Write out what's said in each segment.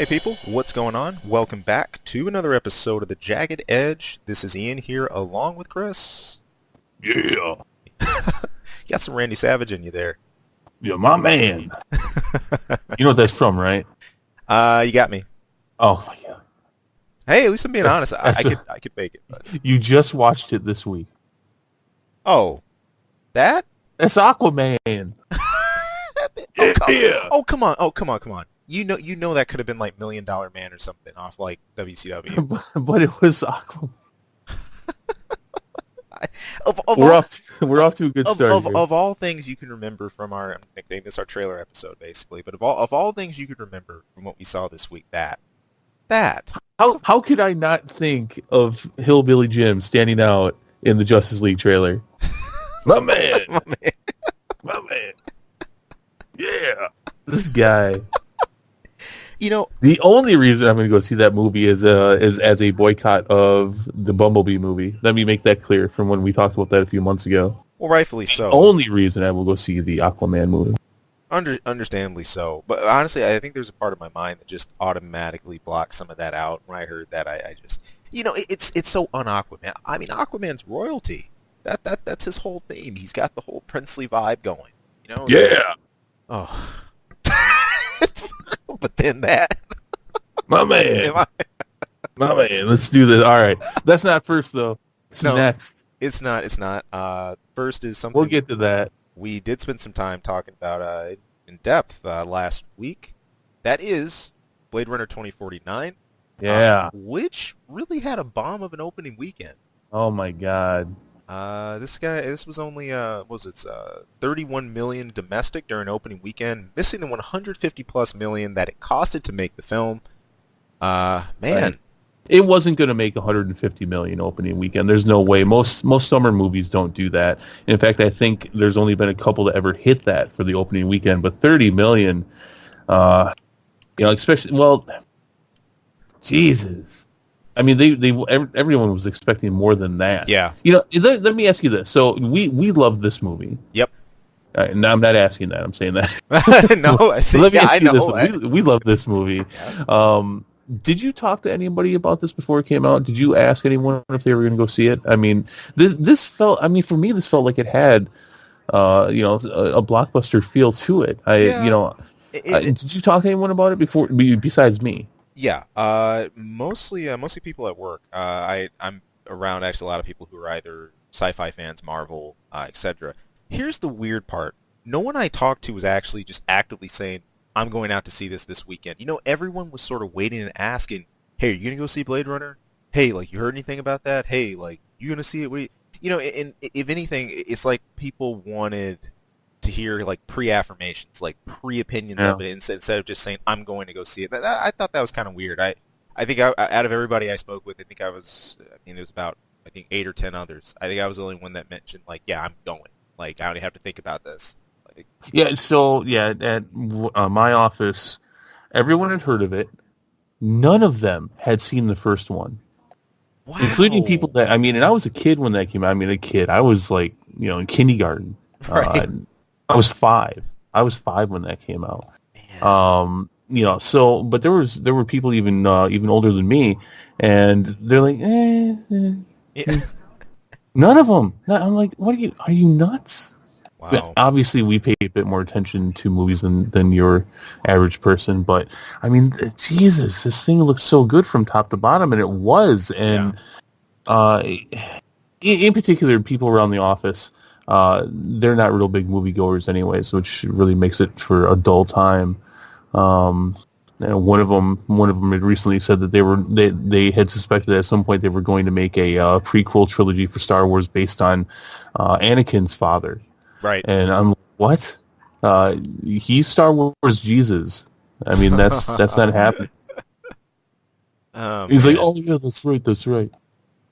people, what's going on? Welcome back to another episode of the Jagged Edge. This is Ian here along with Chris. Yeah. You got some Randy Savage in you there. Yeah, my man. You know what that's from, right? You got me. Oh my god. Hey, at least I'm being honest. I could fake it. But... You just watched it this week. Oh, that? That's Aquaman. Oh, come on. Oh, come on. You know that could have been like $1 Million Man or something off like WCW. But it was Aquaman. We're off to a good start. Of all things you can remember from our nickname, this is our trailer episode basically. But of all things you could remember from what we saw this week, that. How could I not think of Hillbilly Jim standing out in the Justice League trailer? My man. My man. Yeah. This guy. You know, the only reason I'm going to go see that movie is as a boycott of the Bumblebee movie. Let me make that clear from when we talked about that a few months ago. Well, rightfully so. The only reason I will go see the Aquaman movie. Understandably so. But honestly, I think there's a part of my mind that just automatically blocked some of that out. When I heard that, I just, it's so un-Aquaman. I mean, Aquaman's royalty. That's his whole theme. He's got the whole princely vibe going. Yeah. Oh. But then that. My man. My man. Let's do this. All right. That's not first, though. It's next. It's not. First is something... We'll get to that. We did spend some time talking about in depth last week. That is Blade Runner 2049. Yeah. Which really had a bomb of an opening weekend. Oh, my God. This was only, 31 million domestic during opening weekend, missing the 150+ million that it costed to make the film. Man. It wasn't going to make 150 million opening weekend. There's no way. Most summer movies don't do that. In fact, I think there's only been a couple that ever hit that for the opening weekend, but 30 million, especially, well, Jesus. I mean, everyone was expecting more than that. Yeah. Let me ask you this. So we love this movie. Yep. And I'm not asking that. I'm saying that. No, I see. Let me ask you know. This. We love this movie. Yeah. Did you talk to anybody about this before it came out? Did you ask anyone if they were going to go see it? I mean, this felt. I mean, for me, this felt like it had, a blockbuster feel to it. Did you talk to anyone about it before, besides me? Yeah, mostly people at work. I'm around actually a lot of people who are either sci-fi fans, Marvel, etc. Here's the weird part. No one I talked to was actually just actively saying, I'm going out to see this weekend. Everyone was sort of waiting and asking, hey, are you going to go see Blade Runner? Hey, like, you heard anything about that? Hey, like, you going to see it? And if anything, it's like people wanted to hear like pre-affirmations, like pre-opinions of it, instead of just saying I'm going to go see it. I thought that was kind of weird. I think out of everybody I spoke with, it was about 8 or 10 others. I think I was the only one that mentioned like, yeah, I'm going. Like, I don't even have to think about this. Like, yeah. So yeah, at my office, everyone had heard of it. None of them had seen the first one. Wow. Including people that, and I was a kid when that came out. I was like, in kindergarten. Right. I was 5. I was 5 when that came out. Man. But there were people even older than me, and they're like, Yeah. None of them. I'm like, are you nuts? Wow. But obviously, we pay a bit more attention to movies than your average person, but I mean, Jesus, this thing looks so good from top to bottom, and it was, and in particular, people around the office. They're not real big moviegoers anyways, which really makes it for a dull time. And one of them had recently said that they had suspected at some point they were going to make a prequel trilogy for Star Wars based on Anakin's father. Right. And I'm like, what? He's Star Wars Jesus. I mean, that's not happening. He's like, oh yeah, that's right.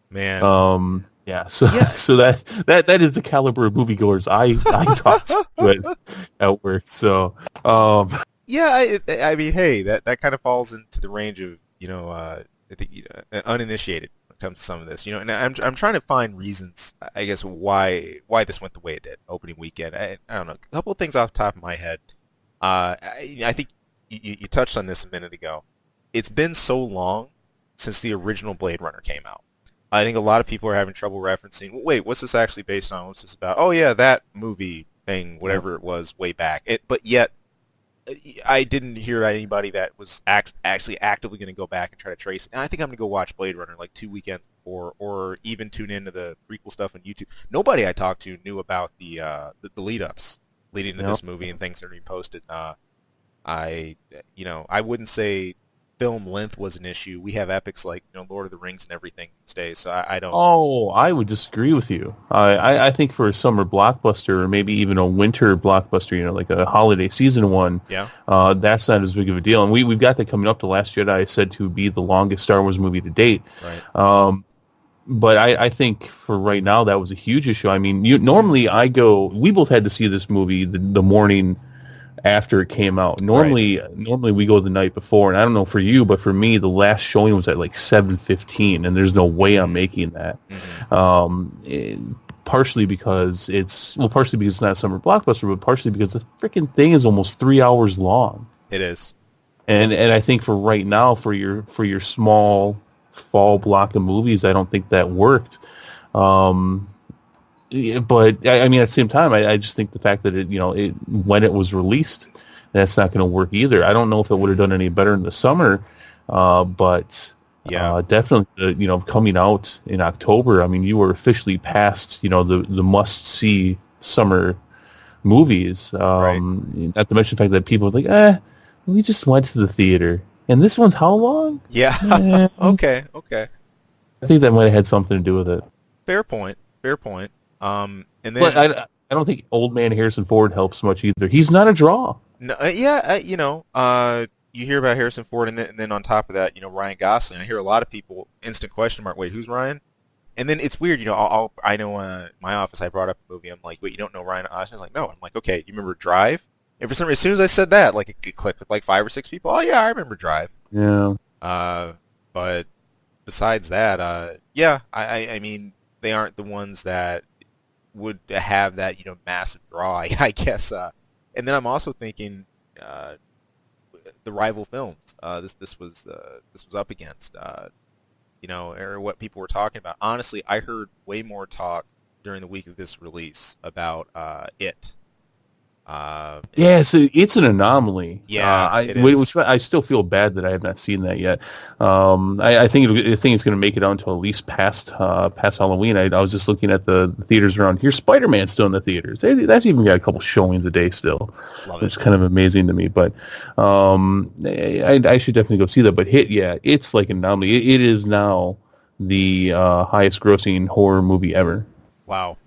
Man. Yeah, so that is the caliber of moviegoers I talk to at work. So yeah, I mean, hey, that kind of falls into the range of uninitiated when it comes to some of this. And I'm trying to find reasons, I guess, why this went the way it did opening weekend. I don't know, a couple of things off the top of my head. I think you touched on this a minute ago. it's been so long since the original Blade Runner came out. I think a lot of people are having trouble referencing, well, wait, what's this actually based on? What's this about? Oh yeah, that movie thing, whatever it was way back. But yet, I didn't hear anybody that was actually actively going to go back and try to trace it. And I think I'm going to go watch Blade Runner like 2 weekends before, or even tune into the prequel stuff on YouTube. Nobody I talked to knew about the lead-ups leading to this movie and things that are being posted. I wouldn't say film length was an issue. We have epics like Lord of the Rings and everything these days, so I don't. Oh, I would disagree with you. I think for a summer blockbuster, or maybe even a winter blockbuster, like a holiday season one, Yeah. That's not as big of a deal. And we've got that coming up. The Last Jedi is said to be the longest Star Wars movie to date. Right. But I think for right now, that was a huge issue. I mean, normally we both had to see this movie the morning after it came out. Normally we go the night before, and I don't know for you, but for me, the last showing was at like 7:15, and there's no way I'm making that. Partially because it's not a summer blockbuster, but partially because the freaking thing is almost 3 hours long. It is. And I think for right now, for your small fall block of movies, I don't think that worked. But I mean, at the same time, I just think the fact that when it was released, that's not going to work either. I don't know if it would have done any better in the summer, but definitely, coming out in October. I mean, you were officially past, the must see summer movies. Not to mention the fact that people were like, we just went to the theater, and this one's how long? Yeah. Okay. I think that might have had something to do with it. Fair point. And then, but I don't think old man Harrison Ford helps much either. He's not a draw. No, you hear about Harrison Ford, and then on top of that, Ryan Gosling. I hear a lot of people instant question mark. Wait, who's Ryan? And then it's weird. I know my office. I brought up a movie. I'm like, wait, you don't know Ryan Gosling? Like, no. I'm like, okay, you remember Drive? And for some reason, as soon as I said that, like it clicked with like 5 or 6 people. Oh yeah, I remember Drive. Yeah. But besides that, I mean, they aren't the ones that would have that massive draw, I guess. And then I'm also thinking the rival films. This was up against or what people were talking about. Honestly, I heard way more talk during the week of this release about it. So it's an anomaly. Yeah, which I still feel bad that I have not seen that yet. I think it's going to make it on to at least past Halloween. I was just looking at the theaters around here. Spider-Man's still in the theaters. That's even got a couple showings a day still. It's kind of amazing to me. But I should definitely go see that. But it's like an anomaly. It is now the highest grossing horror movie ever. Wow.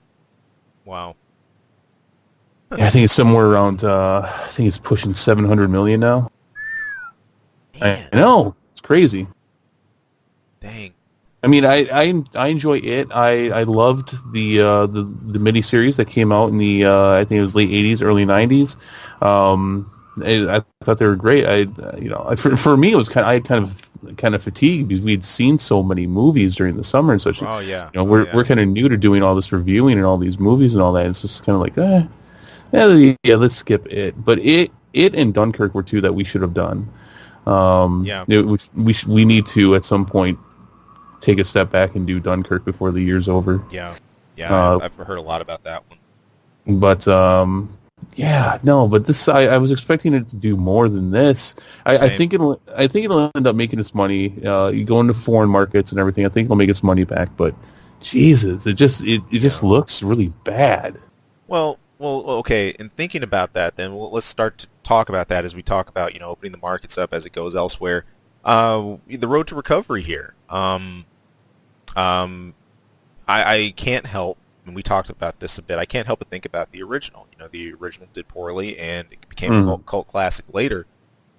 Yeah, I think it's somewhere around. I think it's pushing 700 million now. Man. I know, it's crazy. Dang. I mean, I enjoy it. I loved the miniseries that came out in the I think it was late 80s, early 90s. I thought they were great. For me, it was kind of fatigued because we'd seen so many movies during the summer and such. Oh yeah. We're kind of new to doing all this reviewing and all these movies and all that. It's just kind of like yeah, let's skip it. But it and Dunkirk were two that we should have done. We need to at some point take a step back and do Dunkirk before the year's over. Yeah. I've heard a lot about that one. But but this I was expecting it to do more than this. I think it'll end up making its money. You go into foreign markets and everything. I think it'll make its money back. But Jesus, it just looks really bad. Well, okay. In thinking about that, then let's start to talk about that as we talk about opening the markets up as it goes elsewhere. The road to recovery here. I can't help, and we talked about this a bit. I can't help but think about the original. The original did poorly, and it became a cult classic later.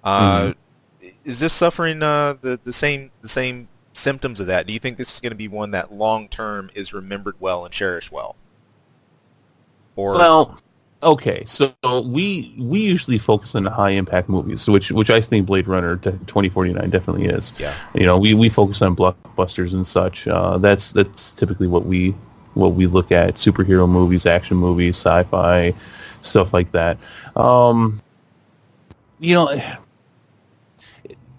Is this suffering the same symptoms of that? Do you think this is going to be one that long term is remembered well and cherished well? Well, okay, so we usually focus on the high impact movies, which I think Blade Runner 2049 definitely is. Yeah. We focus on blockbusters and such. That's typically what we look at: superhero movies, action movies, sci-fi, stuff like that.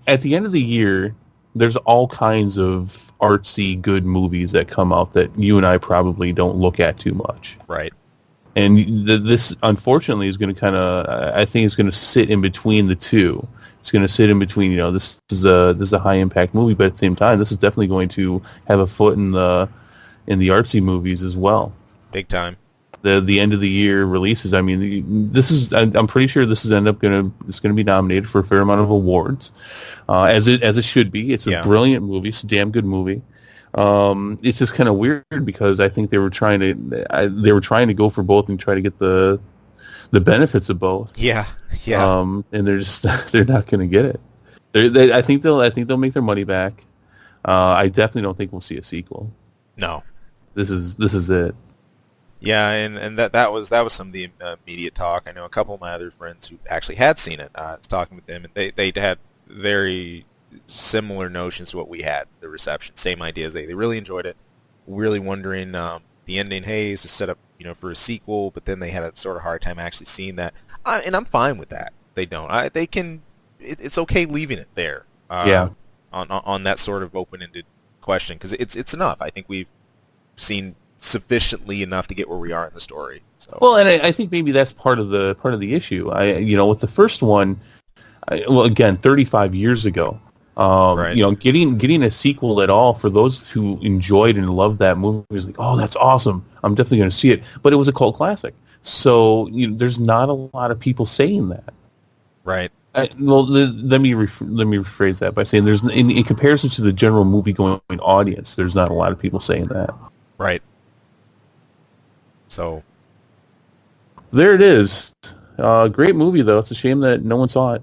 at the end of the year, there's all kinds of artsy good movies that come out that you and I probably don't look at too much. Right. And this, unfortunately, is going to kind of, I think, it's going to sit in between the two. It's going to sit in between. This is a high impact movie, but at the same time, this is definitely going to have a foot in the artsy movies as well. Big time. The end of the year releases. I mean, I'm pretty sure this is it's going to be nominated for a fair amount of awards, as it should be. It's a brilliant movie. It's a damn good movie. It's just kind of weird because I think they were trying to go for both and try to get the benefits of both. Yeah. And they're not going to get it. I think they'll make their money back. I definitely don't think we'll see a sequel. No. This is it. Yeah, and that was some of the immediate talk. I know a couple of my other friends who actually had seen it. I was talking with them, and they had very similar notions to what we had. The reception, same ideas. They really enjoyed it. Really wondering the ending. Hey, is this set up for a sequel? But then they had a sort of hard time actually seeing that. And I'm fine with that. They don't. They can. It's okay leaving it there. On that sort of open-ended question because it's enough. I think we've seen sufficiently enough to get where we are in the story. So. Well, and I think maybe that's part of the issue. With the first one, again, 35 years ago, right. Getting a sequel at all for those who enjoyed and loved that movie was like, oh, that's awesome. I'm definitely going to see it. But it was a cult classic, so there's not a lot of people saying that. Right. Let me rephrase that by saying there's in comparison to the general movie going audience, there's not a lot of people saying that. Right. So there it is. Great movie though. It's a shame that no one saw it.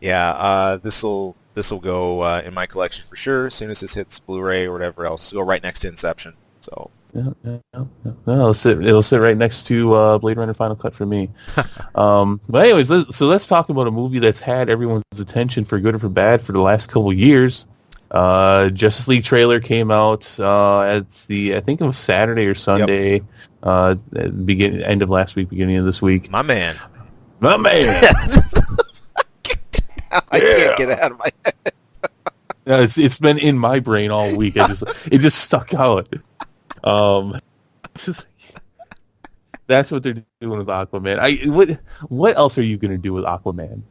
Yeah, this'll go in my collection for sure. As soon as this hits Blu-ray or whatever else, it'll go right next to Inception. So yeah. No, it'll sit right next to Blade Runner Final Cut for me. But anyways, let's talk about a movie that's had everyone's attention for good or for bad for the last couple of years. Justice League trailer came out I think it was Saturday or Sunday, end of last week, beginning of this week. My man. I can't get it out of my head. No, it's been in my brain all week. It just stuck out. That's what they're doing with Aquaman. What else are you going to do with Aquaman?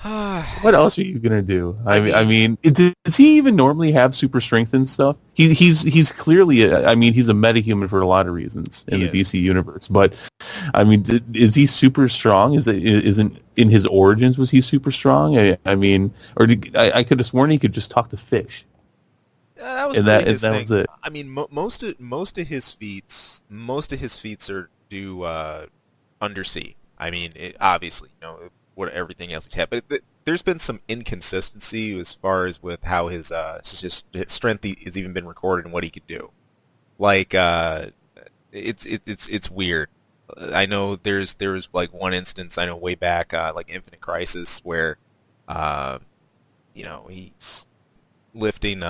What else are you gonna do? I mean, does he even normally have super strength and stuff? He's clearly he's a metahuman for a lot of reasons in the DC universe. But I mean, is he super strong? Isn't in his origins was he super strong? I could have sworn he could just talk to fish. That was really his thing. Was it. I mean, most of his feats are due undersea. I mean, obviously, what everything else he's had, but there's been some inconsistency as far as with how his strength has even been recorded and what he could do. Like it's weird. I know there was like one instance I know way back like Infinite Crisis where he's lifting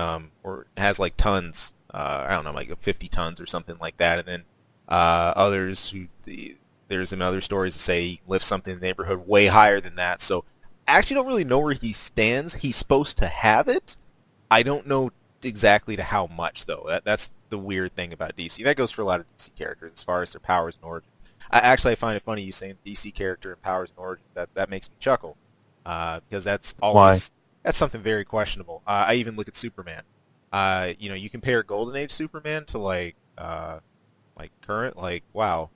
or has like tons I don't know like 50 tons or something like that, and then others who there's some other stories that say he lifts something in the neighborhood way higher than that. So I actually don't really know where he stands. He's supposed to have it. I don't know exactly to how much, though. That's the weird thing about DC. That goes for a lot of DC characters as far as their powers and origins. I find it funny you saying DC character and powers and origins. That makes me chuckle because that's always that's something very questionable. I even look at Superman. You compare Golden Age Superman to like current, wow.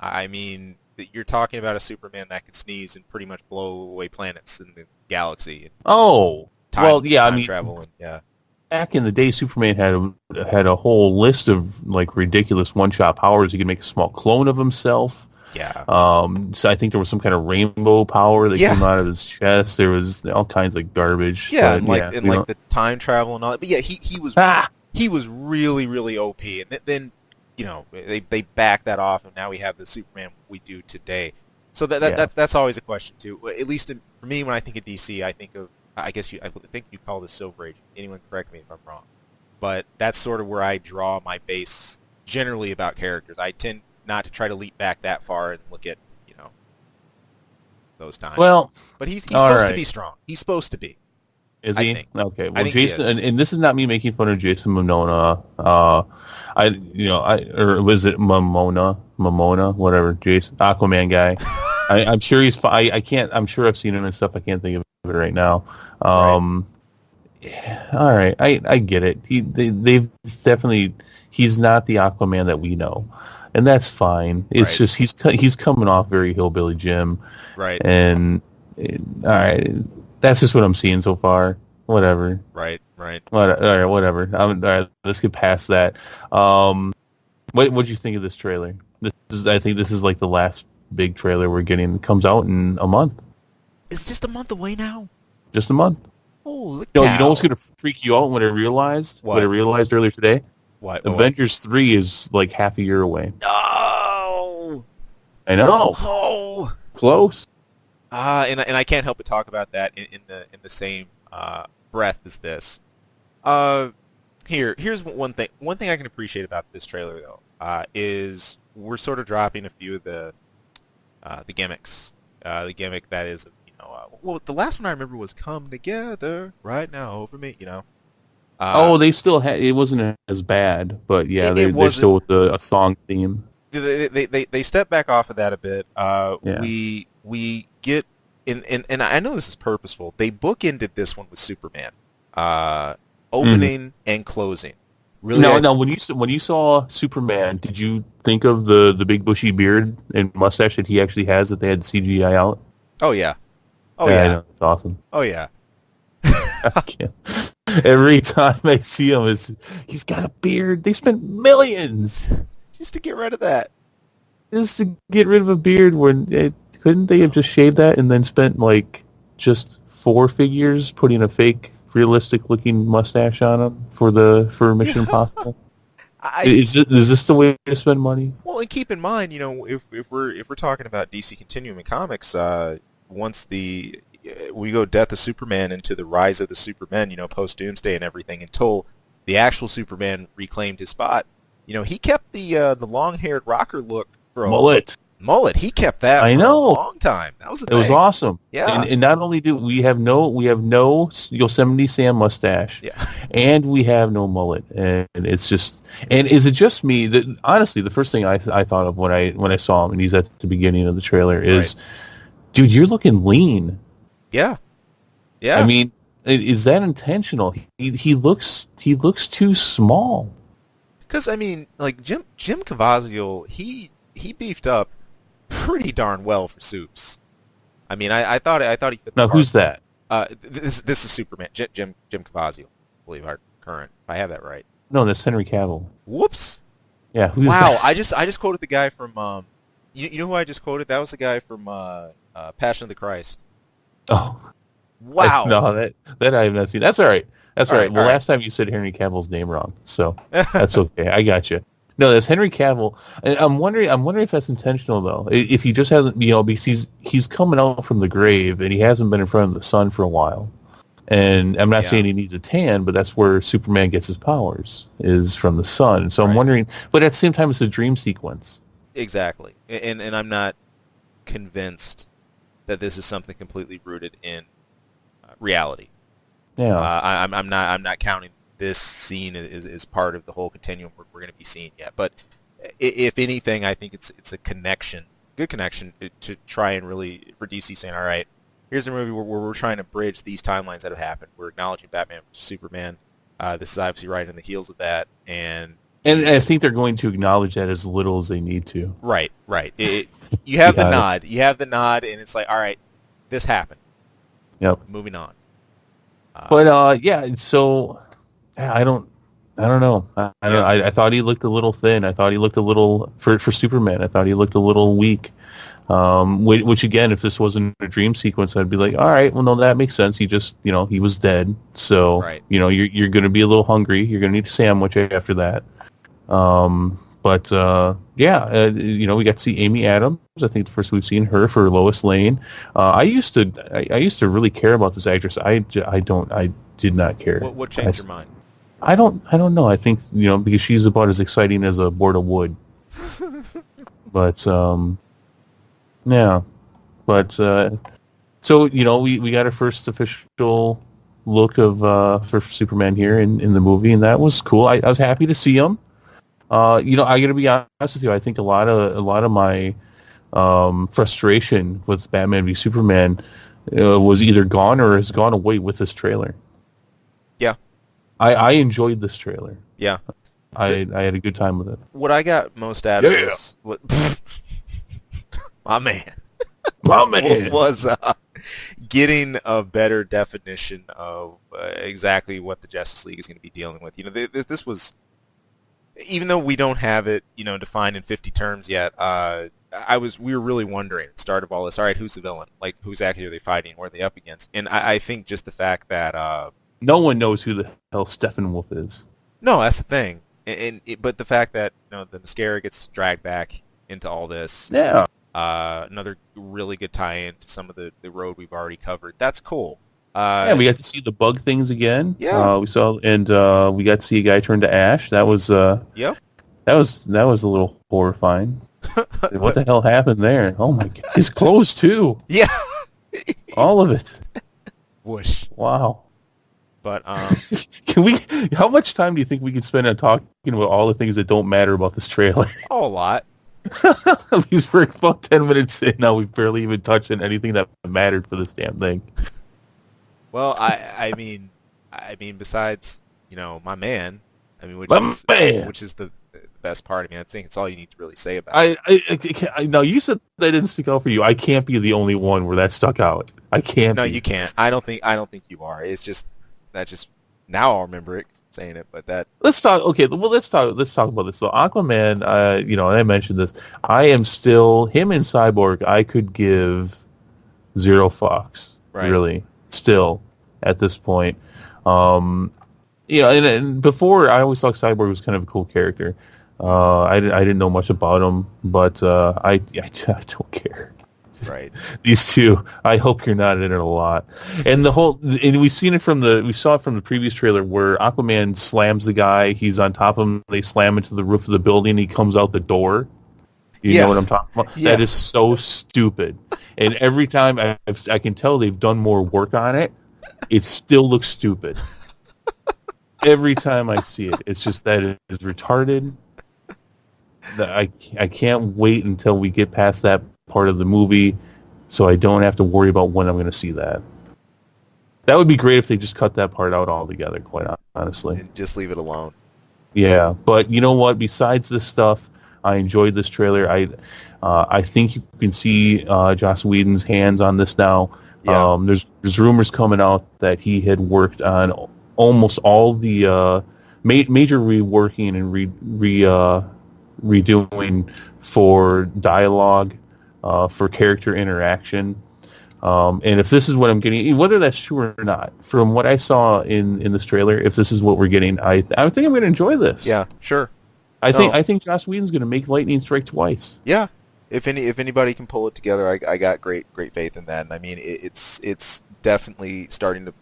I mean, you're talking about a Superman that could sneeze and pretty much blow away planets in the galaxy. Time travel. Back in the day, Superman had a whole list of like ridiculous one-shot powers. He could make a small clone of himself. Yeah. So I think there was some kind of rainbow power that came out of his chest. There was all kinds of garbage. Yeah, but, the time travel and all that. But yeah, he was really, really OP, and then. They back that off, and now we have the Superman we do today. So that's always a question too. At least for me, when I think of DC, I think of I think you call this Silver Age. Anyone correct me if I'm wrong, but that's sort of where I draw my base generally about characters. I tend not to try to leap back that far and look at those times. Well, But he's all supposed to right. be strong. He's supposed to be. Is I he? think. Okay. I Well, think he Jason, is. and this is not me making fun of Jason Momoa. Or was it Momona, whatever. Jason, Aquaman guy. I'm sure he's. I can't. I'm sure I've seen him and stuff. I can't think of it right now. Right. Yeah, all right. I get it. They've definitely. He's not the Aquaman that we know, and that's fine. It's Right. just he's coming off very hillbilly Jim, Right. and all right. That's just what I'm seeing so far. Whatever. Right. Right. All right, whatever. All right, let's get past that. What'd you think of this trailer? I think this is like the last big trailer we're getting. It comes out in a month. It's just a month away now. Just a month. Holy No, cow. you know what's gonna freak you out when I realized? What? What I realized earlier today? What? Avengers 3 is like half a year away. No. I know. Oh. Close. And I can't help but talk about that in the same breath as this. Here's one thing. One thing I can appreciate about this trailer though is we're sort of dropping a few of the gimmicks. The gimmick that is, well, the last one I remember was "Come Together Right Now" for me. They still had. It wasn't as bad, but yeah, they're wasn't. still with a song theme. They step back off of that a bit. Yeah. We get and I know this is purposeful. They bookended this one with Superman, opening and closing. Really, Now, when you saw Superman, did you think of the big bushy beard and mustache that he actually has that they had CGI out? Oh yeah, I know, it's awesome. Oh yeah. I can't. Every time I see him, he's got a beard. They spent millions Just to get rid of that. just to get rid of a beard. Couldn't they have just shaved that and then spent like just 4 figures putting a fake, realistic-looking mustache on him for Mission Impossible? Is this the way to spend money? Well, and keep in mind, if we're talking about DC Continuum in comics, once we go Death of Superman into the Rise of the Supermen, post Doomsday and everything, until the actual Superman reclaimed his spot. He kept the long-haired rocker look for mullet. He kept that for a long time. That was the thing. It was awesome. Yeah. And not only do we have no Yosemite Sam mustache, Yeah. and we have no mullet, and it's just. And is it just me that honestly the first thing I thought of when I saw him, and he's at the beginning of the trailer, is, dude, you're looking lean. Yeah. Yeah. I mean, is that intentional? He looks too small. Because like Jim Caviezel, he beefed up pretty darn well for Soups. I thought he fit the Now, part. who's that? This is Superman. Jim Caviezel, I believe, our current. If I have that right. No, that's Henry Cavill. Whoops. Yeah, who's Wow. that? I just quoted the guy from you know who I just quoted? That was the guy from Passion of the Christ. Oh. Wow. No, that I have not seen. That's all right. That's all right. Well, all right. last time you said Henry Cavill's name wrong, so that's okay. I got you. No, that's Henry Cavill. And I'm wondering if that's intentional though. If he just hasn't, because he's coming out from the grave and he hasn't been in front of the sun for a while. And I'm not saying he needs a tan, but that's where Superman gets his powers, is from the sun. So I'm wondering, but at the same time, it's a dream sequence. Exactly. And I'm not convinced that this is something completely rooted in reality. Yeah. I'm not counting this scene is part of the whole continuum we're going to be seeing yet. But if anything, I think it's a connection, good connection to try and really, for DC saying, all right, here's a movie where we're trying to bridge these timelines that have happened. We're acknowledging Batman versus Superman. This is obviously right in the heels of that, and I think they're going to acknowledge that as little as they need to. Right. You have the nod. You have the nod, and it's like, all right, this happened. Yep. Moving on. But yeah, so I don't know. I thought he looked a little thin. I thought he looked a little for Superman. I thought he looked a little weak. Which again, if this wasn't a dream sequence, I'd be like, all right, well, no, that makes sense. He just, he was dead. So, you're going to be a little hungry. You're going to need a sandwich after that. Yeah, we got to see Amy Adams. I think the first we've seen her for Lois Lane. I used to really care about this actress. I did not care. What changed your mind? I don't know. I think, because she's about as exciting as a board of wood. But, yeah. But so we got our first official look of for Superman here in the movie, and that was cool. I was happy to see him. I got to be honest with you. I think a lot of my frustration with Batman v Superman was either gone or has gone away with this trailer. Yeah. I enjoyed this trailer. Yeah. I had a good time with it. What I got most out of this, my man, was getting a better definition of exactly what the Justice League is going to be dealing with. This was, even though we don't have it, defined in 50 terms yet. We were really wondering at the start of all this. All right, who's the villain? Like, who's actually are they fighting? What are they up against? And I think just the fact that no one knows who the hell Steppenwolf is. No, that's the thing. But the fact that the mascara gets dragged back into all this, yeah, another really good tie-in to some of the road we've already covered. That's cool. Yeah, we got to see the bug things again. Yeah, we saw, and we got to see a guy turn to ash. That was yep. That was a little horrifying. What the hell happened there? Oh my god, his clothes too. Yeah, all of it. Whoosh. Wow. But can we? How much time do you think we could spend on talking about all the things that don't matter about this trailer? Oh, a lot. Because we're about 10 minutes in now, we've barely even touched on anything that mattered for this damn thing. Well, I mean, besides my man, which is the best part. I think it's all you need to really say about it. I now you said that didn't stick out for you. I can't be the only one where that stuck out. I can't. No, be. You can't. I don't think you are. It's just that just now I'll remember it saying it, but that. Let's talk. Okay, well, let's talk about this. So Aquaman, and I mentioned this. I am still him and Cyborg. I could give zero fucks. Right. Really, still at this point. And before I always thought Cyborg was kind of a cool character. I didn't know much about him, but I don't care. Right. These two, I hope you're not in it a lot. And we saw it from the previous trailer where Aquaman slams the guy, he's on top of him, they slam into the roof of the building, he comes out the door. You know what I'm talking about? Yeah. That is so stupid. And every time I can tell they've done more work on it, it still looks stupid. Every time I see it, it's just that it is retarded. I can't wait until we get past that part of the movie so I don't have to worry about when I'm going to see that. That would be great if they just cut that part out altogether, quite honestly. And just leave it alone. Yeah, but you know what? Besides this stuff, I enjoyed this trailer. I think you can see Joss Whedon's hands on this now. Yeah. There's rumors coming out that he had worked on almost all the major reworking and redoing for dialogue, for character interaction. And if this is what I'm getting, whether that's true or not, from what I saw in this trailer, if this is what we're getting, I think I'm going to enjoy this. Yeah, sure. I think Joss Whedon's going to make lightning strike twice. Yeah. If anybody can pull it together, I got great faith in that. And it's definitely starting to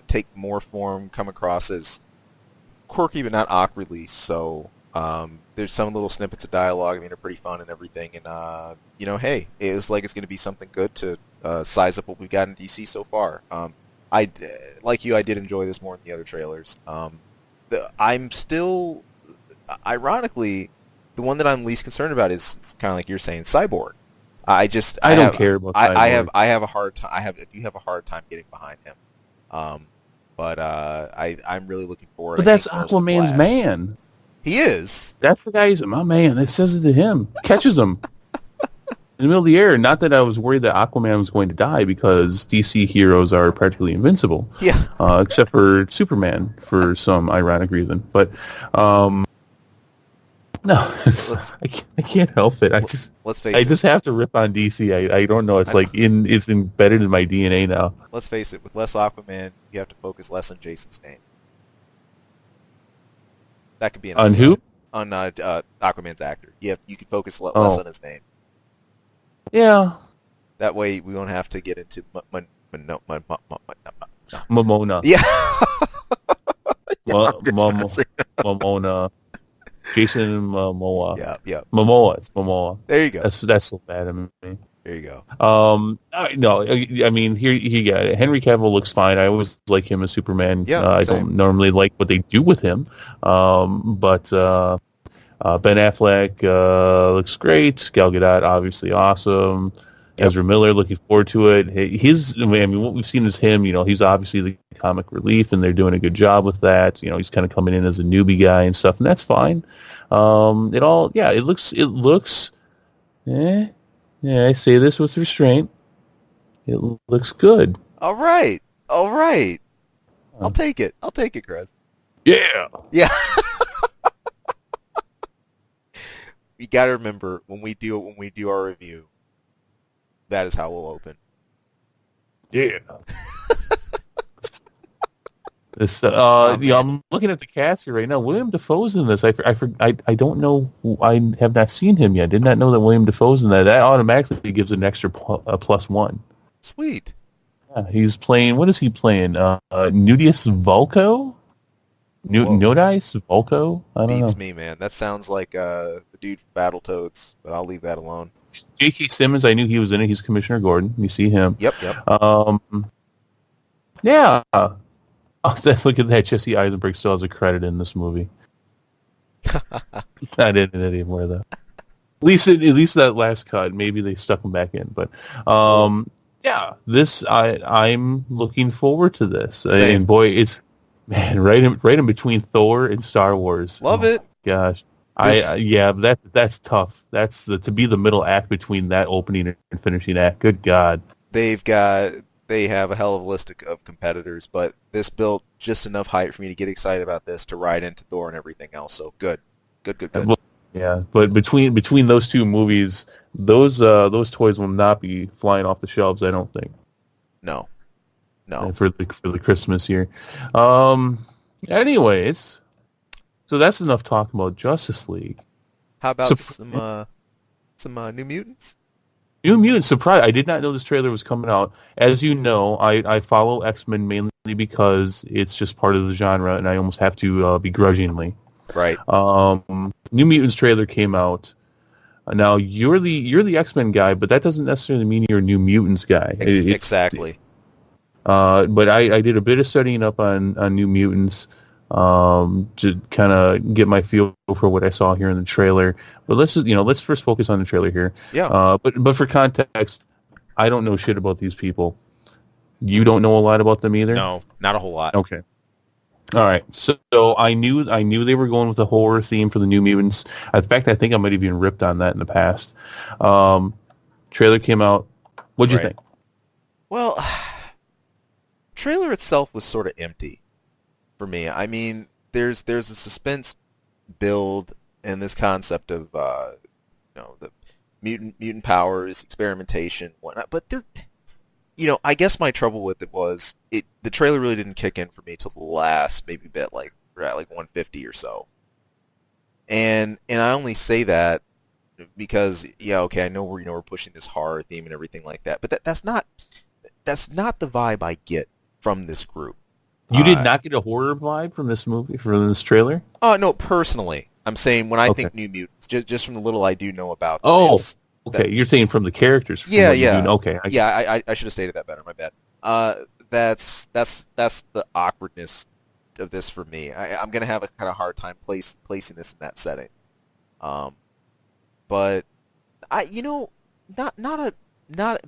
take more form, come across as quirky but not awkwardly so. There's some little snippets of dialogue. They're pretty fun and everything. And hey, it's like it's going to be something good to size up what we've got in DC so far. I like you. I did enjoy this more than the other trailers. I'm still, ironically, the one that I'm least concerned about is kind of like you're saying, Cyborg. I don't care about Cyborg. I have a hard time. I do have a hard time getting behind him. But I'm really looking forward. But that's Aquaman's man. He is. That's the guy who's my man. That says it to him. Catches him in the middle of the air. Not that I was worried that Aquaman was going to die because DC heroes are practically invincible. Yeah. Except for Superman for some ironic reason. But no, I can't help it. Let's face it. I just have to rip on DC. I don't know. It's it's embedded in my DNA now. Let's face it. With less Aquaman, you have to focus less on Jason's name. That could be an on who? On Aquaman's actor. You could focus less on his name. Yeah. That way we won't have to get into Momona. Yeah. Momona. Jason Momoa. Yeah. Momoa. It's Momoa. There you go. That's so bad of me. There you go. No, I mean, here you got it. Henry Cavill looks fine. I always like him as Superman. Yeah, I same. don't normally like what they do with him, but Ben Affleck looks great. Gal Gadot obviously awesome. Yep. Ezra Miller, looking forward to it. I mean, what we've seen is him. He's obviously the comic relief, and they're doing a good job with that. He's kind of coming in as a newbie guy and stuff, and that's fine. It looks. Yeah, I say this with restraint. It looks good. All right. All right. I'll take it. I'll take it, Chris. Yeah. Yeah. You got to remember when we do our review, that is how we'll open. Yeah. I'm looking at the cast here right now. William Dafoe's in this. I don't know. I have not seen him yet. Did not know that William Dafoe's in that. That automatically gives an extra +1. Sweet. Yeah, he's playing. What is he playing? Nudius Vulko? Nodice Vulko? I don't know. Beats me, man. That sounds like the dude from Battletoads, but I'll leave that alone. J.K. Simmons. I knew he was in it. He's Commissioner Gordon. You see him. Yep. Yeah. Look at that. Jesse Eisenberg still has a credit in this movie. It's not in it anymore, though. At least that last cut. Maybe they stuck him back in. But yeah, I'm looking forward to this. Same. And boy, it's right in between Thor and Star Wars. Love it. Gosh. That's tough. That's to be the middle act between that opening and finishing act. Good God. They have a hell of a list of competitors, but this built just enough hype for me to get excited about this to ride into Thor and everything else. So good. Well, yeah, but between those two movies, those toys will not be flying off the shelves. I don't think. No. For the Christmas year. Anyways, so that's enough talk about Justice League. How about some New Mutants? New Mutants, surprise! I did not know this trailer was coming out. As you know, I follow X-Men mainly because it's just part of the genre, and I almost have to begrudgingly. Right. New Mutants trailer came out. Now you're the X-Men guy, but that doesn't necessarily mean you're a New Mutants guy. Exactly. But I did a bit of studying up on New Mutants to kind of get my feel for what I saw here in the trailer. But let's first focus on the trailer here. Yeah. But for context, I don't know shit about these people. You don't know a lot about them either? No, not a whole lot. Okay. All right. So I knew they were going with a horror theme for the New Mutants. In fact, I think I might have even ripped on that in the past. Trailer came out. What'd you think? Well, trailer itself was sort of empty for me. I mean, there's a suspense build in this concept of the mutant powers, experimentation, whatnot. But I guess my trouble with it was the trailer really didn't kick in for me till the last maybe bit, like we're at like 150 or so. And I only say that because I know we're pushing this horror theme and everything like that, but that's not the vibe I get from this group. You did not get a horror vibe from this movie, from this trailer? No, personally. I'm saying when I think New Mutants, just from the little I do know about them. Oh, okay. You're saying from the characters. Yeah. Okay. I should have stated that better. My bad. That's the awkwardness of this for me. I'm gonna have a kind of hard time placing this in that setting. But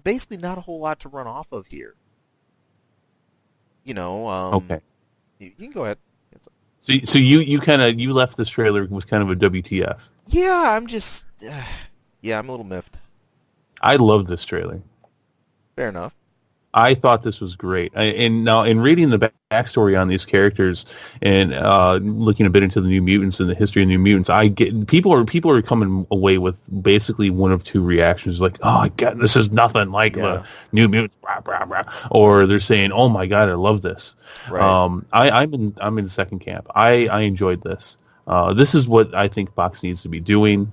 basically not a whole lot to run off of here. Okay. You can go ahead. So you left this trailer with kind of a WTF. Yeah, I'm just I'm a little miffed. I love this trailer. Fair enough. I thought this was great. And now, in reading the backstory on these characters and looking a bit into the New Mutants and the history of New Mutants, I get people are coming away with basically one of two reactions, like, "Oh my God, this is nothing like the New Mutants," blah, blah, blah. Or they're saying, "Oh my God, I love this." Right. I'm in the second camp. I enjoyed this. This is what I think Fox needs to be doing.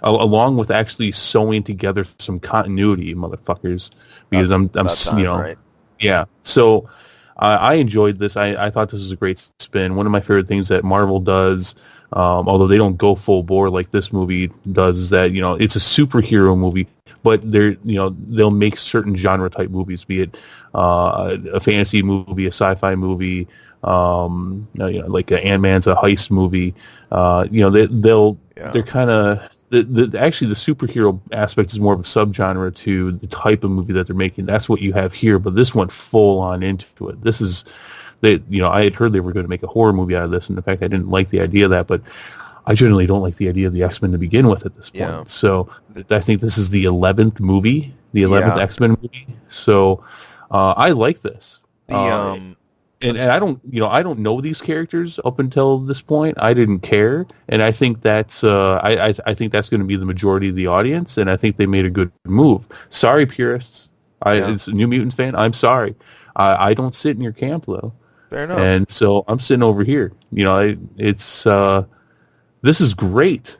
Along with actually sewing together some continuity, motherfuckers, because right. Yeah. So I enjoyed this. I thought this was a great spin. One of my favorite things that Marvel does, although they don't go full bore like this movie does, is that it's a superhero movie, but they'll make certain genre type movies, be it a fantasy movie, a sci-fi movie, like a Ant-Man's a heist movie. They're kind of actually the superhero aspect is more of a subgenre to the type of movie that they're making. That's what you have here, but this went full on into it. This is I had heard they were going to make a horror movie out of this, and in fact, I didn't like the idea of that, but I generally don't like the idea of the X-Men to begin with at this point. Yeah. So I think this is the 11th movie, the 11th X-Men movie. So I like this. And I don't know these characters up until this point. I didn't care, and I think that's I think that's going to be the majority of the audience, and I think they made a good move. Sorry, purists. It's a New Mutants fan. I'm sorry. I don't sit in your camp though. Fair enough. And so I'm sitting over here. This is great.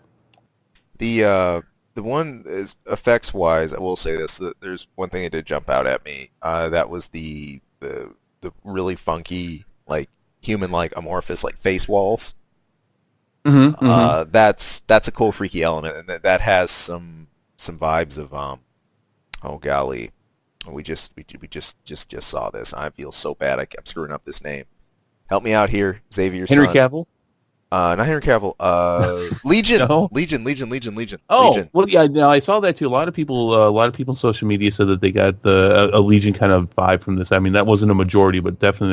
The one is effects wise. I will say this: that there's one thing that did jump out at me. That was the really funky, like human-like amorphous, like face walls. That's a cool, freaky element, and that has some vibes of oh golly, we just saw this. I feel so bad. I'm screwing up this name. Help me out here, Xavier. Henry Cavill. Not Henry Cavill. Legion. No? Legion. Oh, Legion. Well, yeah. No, I saw that too. A lot of people on social media said that they got a Legion kind of vibe from this. I mean, that wasn't a majority, but definitely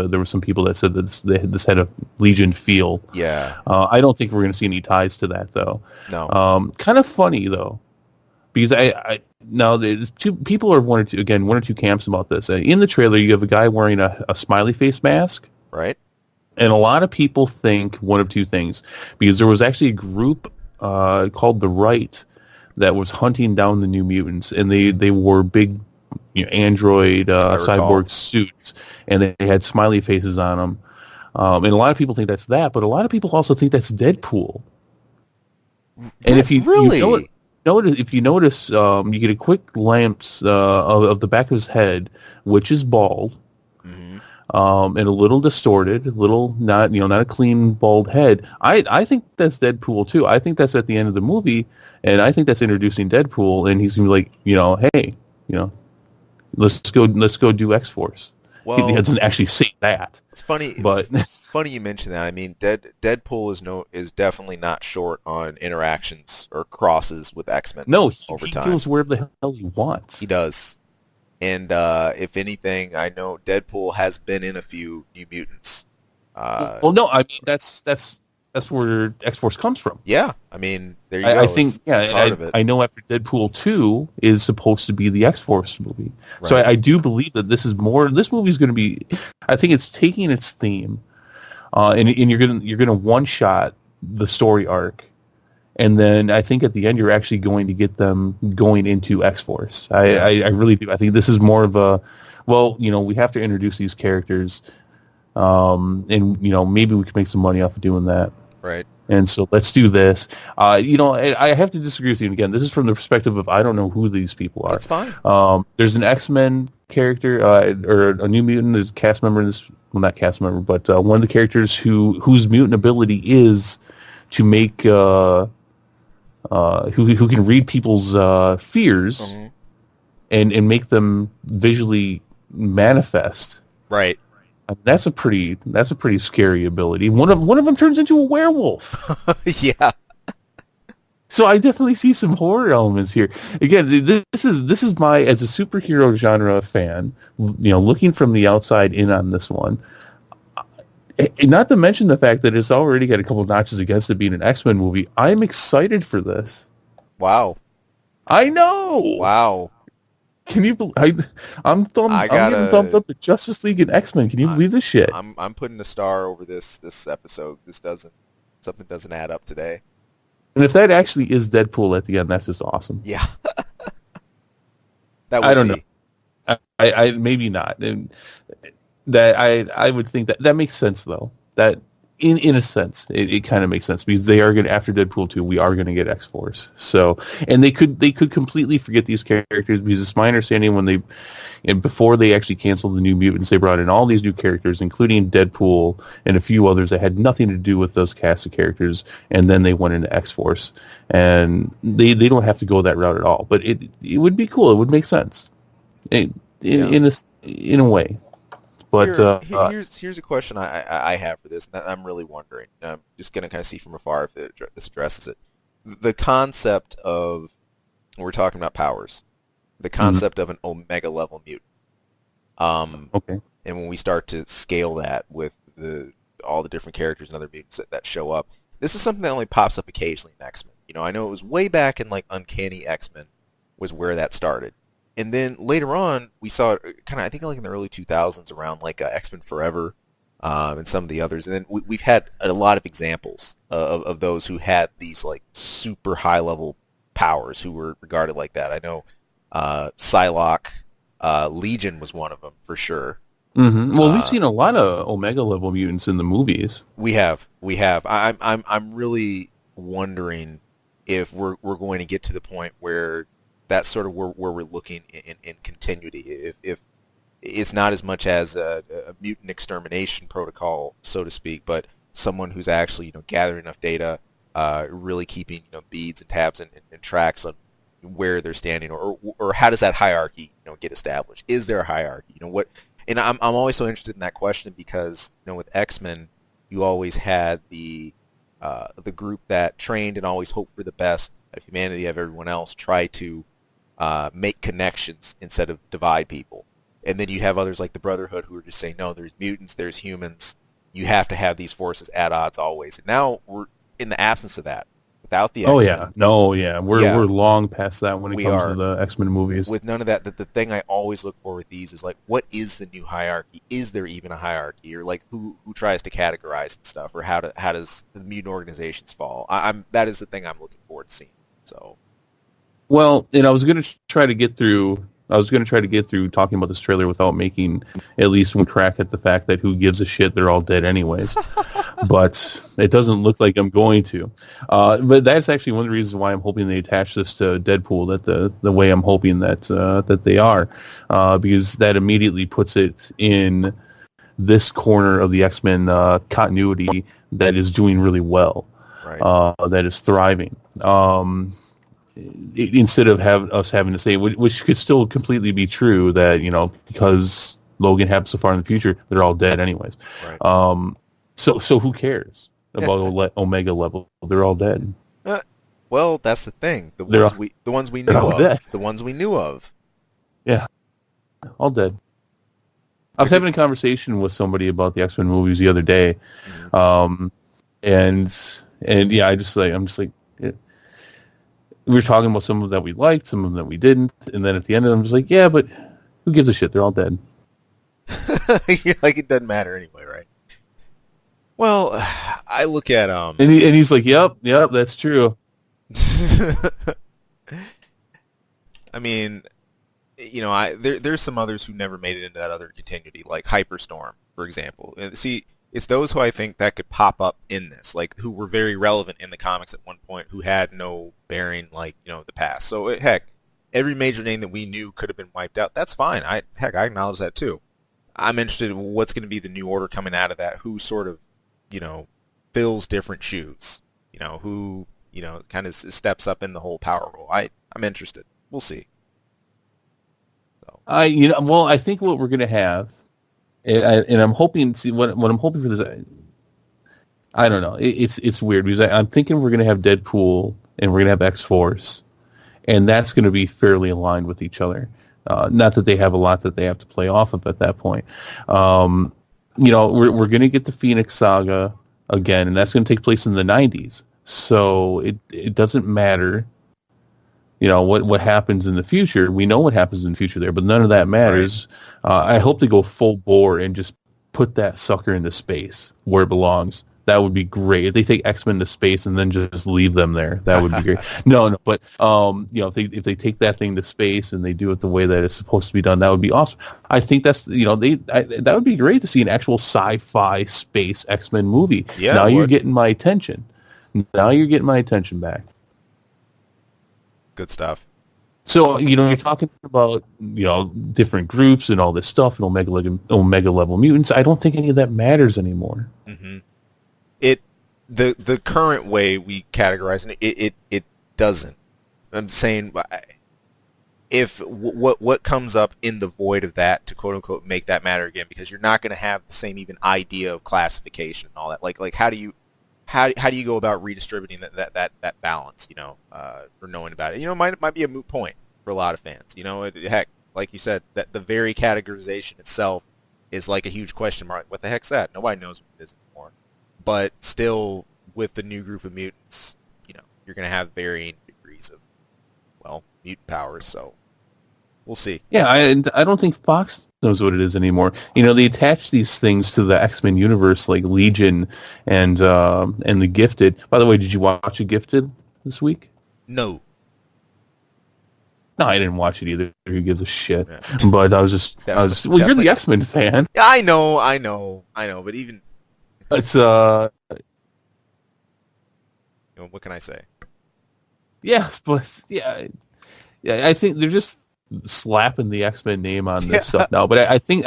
there were some people that said that this had a Legion feel. Yeah. I don't think we're going to see any ties to that though. No. Kind of funny though, because now there's people are one or two camps about this. In the trailer, you have a guy wearing a smiley face mask. Right. And a lot of people think one of two things, because there was actually a group called the Right that was hunting down the New Mutants, and they wore big android cyborg suits, and they had smiley faces on them. And a lot of people think that's that, but a lot of people also think that's Deadpool. And if you notice, you get a quick glimpse of the back of his head, which is bald. And a little distorted, not a clean bald head. I think that's Deadpool too. I think that's at the end of the movie, and I think that's introducing Deadpool, and he's gonna be like, hey, let's go do X-Force. Well, he doesn't actually say that. It's funny, but funny you mention that. I mean, Deadpool is definitely not short on interactions or crosses with X-Men. No, he goes wherever the hell he wants. He does. And if anything, I know Deadpool has been in a few New Mutants. Well, no, I mean that's where X-Force comes from. Yeah, I mean there you go. I think I know after Deadpool 2 is supposed to be the X-Force movie, right. So I do believe that this is more. This movie is going to be. I think it's taking its theme, and you're gonna one shot the story arc. And then I think at the end you're actually going to get them going into X-Force. I really do. I think this is more of a, we have to introduce these characters, and maybe we can make some money off of doing that. Right. And so let's do this. I have to disagree with you. And again, this is from the perspective of I don't know who these people are. That's fine. There's an X-Men character or a New Mutant. There's a cast member in this. Well, not cast member, but one of the characters whose mutant ability is to make. Who can read people's fears and make them visually manifest. Right. That's a pretty scary ability. One of them turns into a werewolf. Yeah. So I definitely see some horror elements here. Again, this is my, as a superhero genre fan, looking from the outside in on this one. Not to mention the fact that it's already got a couple notches against it being an X-Men movie. I'm excited for this. Wow. I know. Wow. Can you believe? I'm giving thumbs up to Justice League and X-Men. Can you believe this shit? I'm putting a star over this episode. Something doesn't add up today. And if that actually is Deadpool at the end, that's just awesome. Yeah. That would I don't know. I maybe not. And that I would think that makes sense though. That In a sense, it kind of makes sense because they are going to, after Deadpool 2, we are going to get X-Force. So, and they could completely forget these characters because it's my understanding and before they actually canceled the New Mutants, they brought in all these new characters, including Deadpool and a few others that had nothing to do with those cast of characters, and then they went into X-Force. And they don't have to go that route at all. But it would be cool. It would make sense in a way. But here's a question I have for this, and I'm really wondering. I'm just going to kind of see from afar if this addresses it. The concept of, we're talking about powers, the concept of an Omega level mutant. Okay. And when we start to scale that with all the different characters and other mutants that show up, this is something that only pops up occasionally in X-Men. I know it was way back in like Uncanny X-Men was where that started. And then later on, we saw it kind of, I think, like in the early 2000s around like X-Men Forever and some of the others. And then we've had a lot of examples of those who had these like super high-level powers who were regarded like that. I know Psylocke, Legion was one of them for sure. Mm-hmm. Well, we've seen a lot of Omega level mutants in the movies. We have. I'm really wondering if we're going to get to the point where that's sort of where we're looking in continuity. If it's not as much as a mutant extermination protocol, so to speak, but someone who's actually gathering enough data, really keeping beads and tabs and tracks on where they're standing, or how does that hierarchy get established? Is there a hierarchy? What? And I'm always so interested in that question because with X-Men, you always had the group that trained and always hoped for the best of humanity, of everyone else, try to make connections instead of divide people. And then you have others like the Brotherhood who are just saying, no, there's mutants, there's humans. You have to have these forces at odds always. And now we're in the absence of that. Without the X-Men. We're long past that when it comes to the X-Men movies. With none of that, the thing I always look for with these is like, what is the new hierarchy? Is there even a hierarchy, or like who tries to categorize the stuff, or how does the mutant organizations fall? That is the thing I'm looking forward to seeing. So, well, and I was going to try to get through talking about this trailer without making at least one crack at the fact that who gives a shit, they're all dead anyways. But it doesn't look like I'm going to. But that's actually one of the reasons why I'm hoping they attach this to Deadpool, that the way I'm hoping that they are, because that immediately puts it in this corner of the X-Men continuity that is doing really well, right. That is thriving. Instead of us having to say, which could still completely be true, that because Logan happened so far in the future, they're all dead anyways. Right. So who cares about Omega level? They're all dead. Well, that's the thing. The ones we knew of. Dead. The ones we knew of. Yeah, all dead. I was having a conversation with somebody about the X-Men movies the other day, and yeah, I'm just like. We were talking about some of them that we liked, some of them that we didn't, and then at the end of them, I'm just like, yeah, but who gives a shit? They're all dead. Like it doesn't matter anyway, right? Well, I look at and he's like, yep, that's true. I mean, there's some others who never made it into that other continuity, like Hyperstorm, for example. See, it's those who I think that could pop up in this, like who were very relevant in the comics at one point, who had no bearing, like the past. So heck, every major name that we knew could have been wiped out. That's fine. I acknowledge that too. I'm interested in what's going to be the new order coming out of that. Who sort of, fills different shoes. Who kind of steps up in the whole power role. I'm interested. We'll see. So. I think what we're going to have. And I'm hoping. See, what I'm hoping for this, I don't know. It's weird because I'm thinking we're going to have Deadpool and we're going to have X-Force, and that's going to be fairly aligned with each other. Not that they have a lot that they have to play off of at that point. We're going to get the Phoenix Saga again, and that's going to take place in the 90s. So it doesn't matter. What happens in the future. We know what happens in the future there, but none of that matters. Right. I hope they go full bore and just put that sucker into space where it belongs. That would be great. If they take X-Men to space and then just leave them there, that would be great. No, but if they take that thing to space and they do it the way that it's supposed to be done, that would be awesome. I think that's that would be great to see an actual sci-fi space X-Men movie. Yeah, now you're getting my attention. Now you're getting my attention back. Good stuff. So, you're talking about, different groups and all this stuff and Omega level mutants. I don't think any of that matters anymore. Mm-hmm. The current way we categorize it doesn't. I'm saying if what comes up in the void of that to quote unquote make that matter again, because you're not going to have the same even idea of classification and all that. Like how do you go about redistributing that balance, or knowing about it? Might be a moot point for a lot of fans. Heck, like you said, that the very categorization itself is like a huge question mark. What the heck's that? Nobody knows what it is anymore. But still, with the new group of mutants, you're going to have varying degrees of, mutant powers. So we'll see. Yeah, I don't think Fox knows what it is anymore. They attach these things to the X-Men universe, like Legion and the Gifted. By the way, did you watch The Gifted this week? No. No, I didn't watch it either. Who gives a shit? Yeah. But I was you're the X-Men fan. I know. But even it's what can I say? Yeah, but yeah, I think they're just slapping the X-Men name on this stuff now. But I think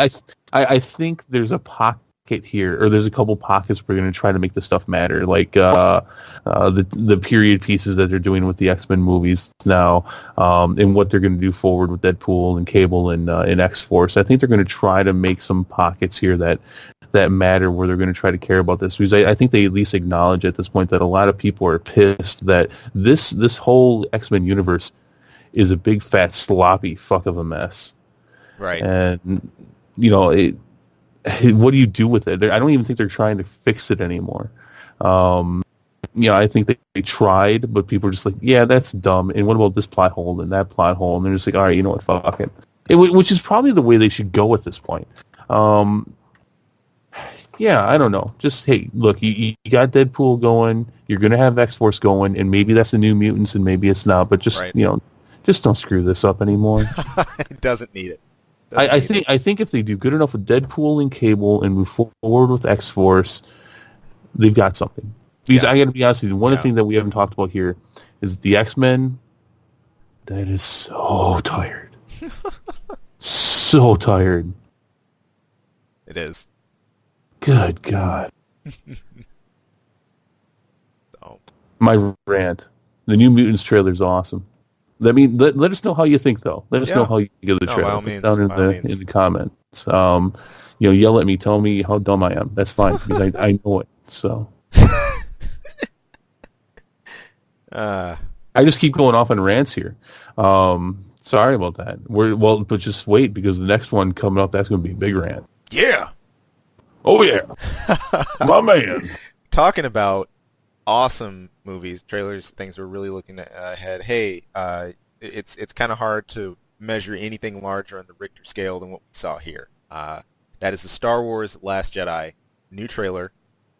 there's a pocket here, or there's a couple pockets where we're going to try to make this stuff matter, like the period pieces that they're doing with the X-Men movies now, and what they're going to do forward with Deadpool and Cable and X-Force. I think they're going to try to make some pockets here that matter, where they're going to try to care about this, because I think they at least acknowledge at this point that a lot of people are pissed that this whole X-Men universe is a big fat sloppy fuck of a mess. Right. And what do you do with it? I don't even think they're trying to fix it anymore. I think they tried, but people are just like, yeah, that's dumb. And what about this plot hole and that plot hole? And they're just like, all right, you know what, fuck it. Which is probably the way they should go at this point. Yeah, I don't know. Just, hey, look, you got Deadpool going. You're going to have X-Force going, and maybe that's the New Mutants, and maybe it's not. But just, right. Just don't screw this up anymore. It doesn't need it. I think if they do good enough with Deadpool and Cable and move forward with X-Force, they've got something. Because I got to be honest with you, one of the things that we haven't talked about here is the X-Men. That is so tired. So tired. It is. Good God. So. My rant. The New Mutants trailer is awesome. Let us know how you think, though. Let us know how you think of the trailer. By all means, down in the comments. Yell at me. Tell me how dumb I am. That's fine, because I know it. So. I just keep going off on rants here. Sorry about that. But just wait, because the next one coming up, that's going to be a big rant. Yeah. Oh yeah, my man. Talking about awesome movies, trailers, things we're really looking ahead. Hey, it's kind of hard to measure anything larger on the Richter scale than what we saw here. That is the Star Wars Last Jedi new trailer.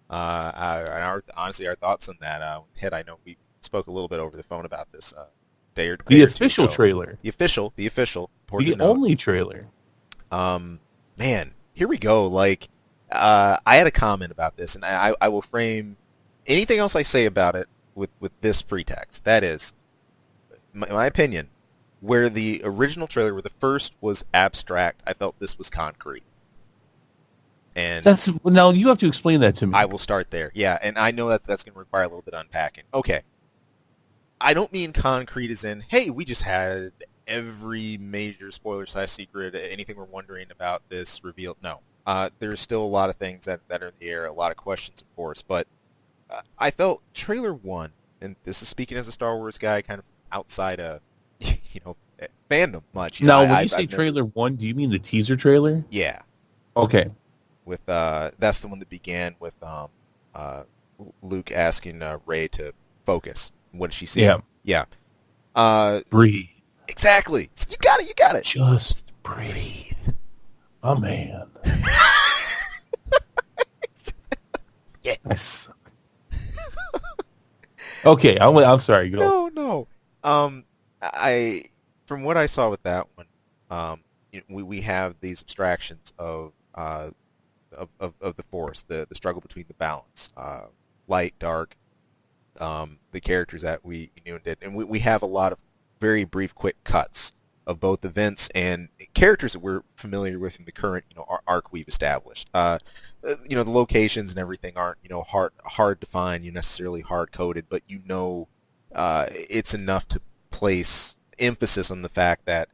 Honestly, our thoughts on that. I know we spoke a little bit over the phone about this day or the official trailer. The official. The only trailer. Man, here we go. Like. I had a comment about this, and I will frame anything else I say about it with this pretext. That is, my opinion, where the original trailer, where the first was abstract, I felt this was concrete. And now you have to explain that to me. I will start there. Yeah, and I know that's going to require a little bit of unpacking. Okay. I don't mean concrete as in, hey, we just had every major spoiler/secret, anything we're wondering about this revealed. No. There's still a lot of things that are in the air, a lot of questions, of course, but I felt trailer 1, and this is speaking as a Star Wars guy, kind of outside of, fandom much. Now, when you say trailer 1, do you mean the teaser trailer? Yeah. Okay. With that's the one that began with Luke asking Rey to focus. What did she see? Yeah. Breathe. Exactly. You got it. Just breathe. Oh, man. Yes. Okay, I'm sorry. Go. No, no. I from what I saw with that one, we have these abstractions of the Force, the struggle between the balance, light, dark, the characters that we knew and did, and we have a lot of very brief, quick cuts of both events and characters that we're familiar with in the current arc we've established. The locations and everything aren't hard to find, you necessarily hard coded, but it's enough to place emphasis on the fact that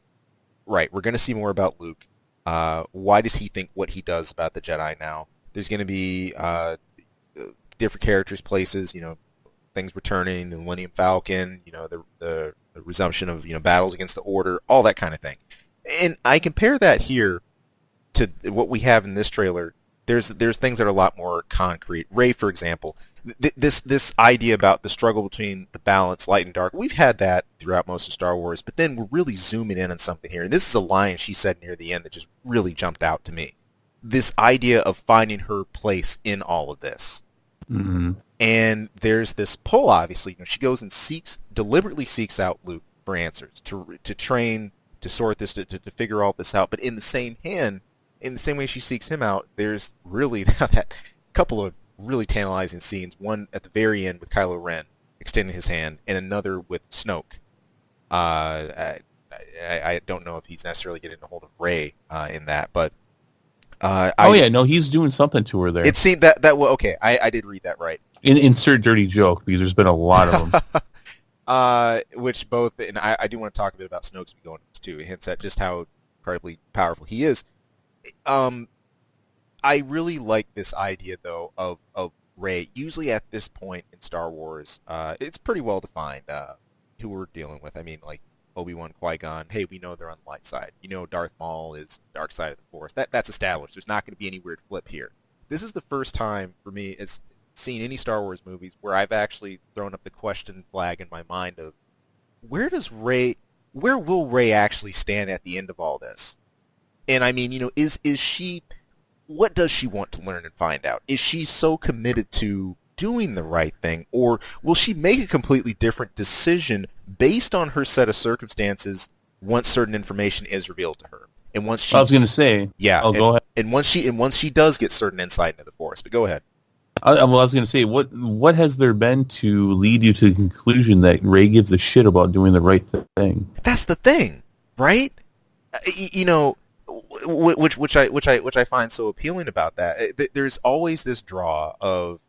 right, we're going to see more about Luke. Why does he think what he does about the Jedi now? There's going to be different characters, places, things returning, the Millennium Falcon, the resumption of battles against the Order, all that kind of thing. And I compare that here to what we have in this trailer. There's things that are a lot more concrete. Rey, for example, this idea about the struggle between the balance, light and dark. We've had that throughout most of Star Wars, but then we're really zooming in on something here. And this is a line she said near the end that just really jumped out to me. This idea of finding her place in all of this. Mm-hmm. And there's this pull, obviously. She goes and deliberately seeks out Luke for answers, to train, to sort this, to figure all this out. But in the same way she seeks him out, there's really that couple of really tantalizing scenes. One at the very end with Kylo Ren extending his hand, and another with Snoke. I don't know if he's necessarily getting a hold of Rey in that, but no, he's doing something to her there. it seemed that well, okay, I did read that right. Insert dirty joke, because there's been a lot of them. Which both, and I do want to talk a bit about Snoke as we go into this too. It hints at just how incredibly powerful he is. I really like this idea though of Rey. Usually at this point in Star Wars, it's pretty well defined who we're dealing with. I mean, like Obi-Wan, Qui-Gon. Hey, we know they're on the light side. Darth Maul is dark side of the Force. That's established. There's not going to be any weird flip here. This is the first time for me as seen any Star Wars movies where I've actually thrown up the question flag in my mind of where will Rey actually stand at the end of all this? And I mean, is she, what does she want to learn and find out? Is she so committed to doing the right thing, or will she make a completely different decision based on her set of circumstances once certain information is revealed to her? And once she, I was going to say, yeah, go ahead. And once she does get certain insight into the Force, but go ahead. I was going to say, what has there been to lead you to the conclusion that Rey gives a shit about doing the right thing? That's the thing, right? Which I find so appealing about that. There's always this draw of,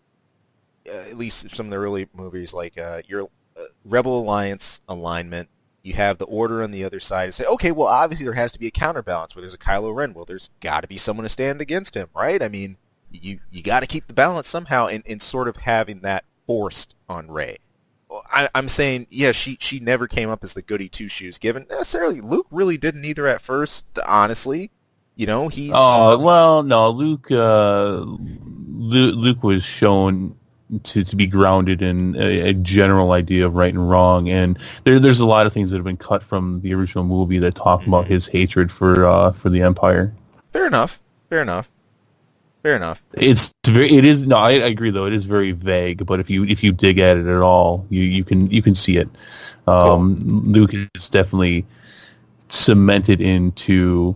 at least some of the early movies, like your Rebel Alliance alignment. You have the Order on the other side and say, okay, well, obviously there has to be a counterbalance where there's a Kylo Ren. Well, there's got to be someone to stand against him, right? I mean, you got to keep the balance somehow, and sort of having that forced on Rey. Well, I'm saying, yeah, she never came up as the goody two-shoes given. Necessarily, Luke really didn't either at first, honestly. He's... Oh, well, no, Luke was shown to be grounded in a general idea of right and wrong, and there's a lot of things that have been cut from the original movie that talk about his hatred for the Empire. Fair enough. I agree though, it is very vague, but if you dig at it at all, you can see it. Cool. Luke is definitely cemented into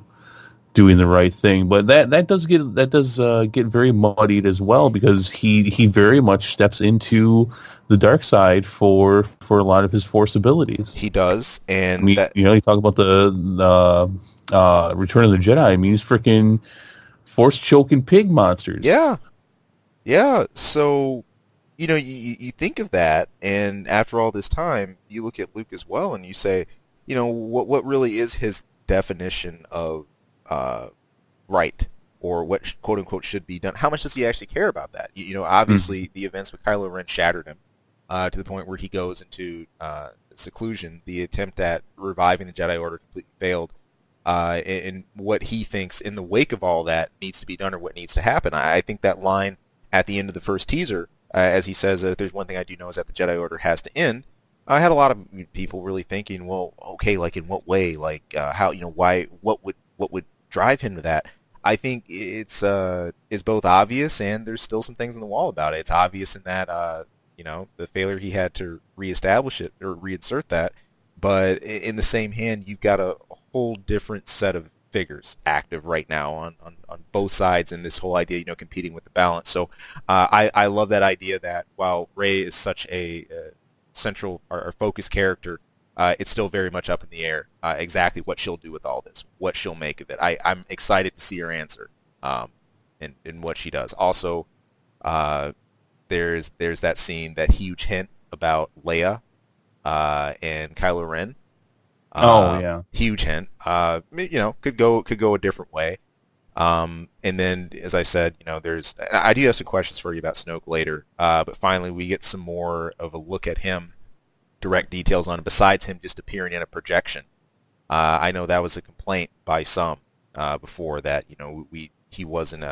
doing the right thing, but that does get very muddied as well, because he very much steps into the dark side for a lot of his Force abilities. He does, and I mean, you talk about the Return of the Jedi. I mean, he's freaking Force choking pig monsters. Yeah. So, you think of that, and after all this time, you look at Luke as well, and you say, what really is his definition of right, or what quote unquote should be done? How much does he actually care about that? Obviously the events with Kylo Ren shattered him to the point where he goes into seclusion. The attempt at reviving the Jedi Order completely failed. And what he thinks in the wake of all that needs to be done, or what needs to happen. I think that line at the end of the first teaser, as he says, if there's one thing I do know is that the Jedi Order has to end, I had a lot of people really thinking, well, okay, like in what way? Like how, why, what would drive him to that? I think it's both obvious and there's still some things on the wall about it. It's obvious in that the failure he had to reestablish it or reinsert that, but in the same hand, you've got a whole different set of figures active right now on both sides in this whole idea, competing with the balance. So I love that idea that while Rey is such a central or focused character, it's still very much up in the air exactly what she'll do with all this, what she'll make of it. I'm excited to see her answer in what she does. Also, there's that scene, that huge hint about Leia and Kylo Ren. Oh yeah, Huge hint. Could go a different way. And then, as I said, I do have some questions for you about Snoke later. But finally, we get some more of a look at him, direct details on it, besides him just appearing in a projection. I know that was a complaint by some before that, he wasn't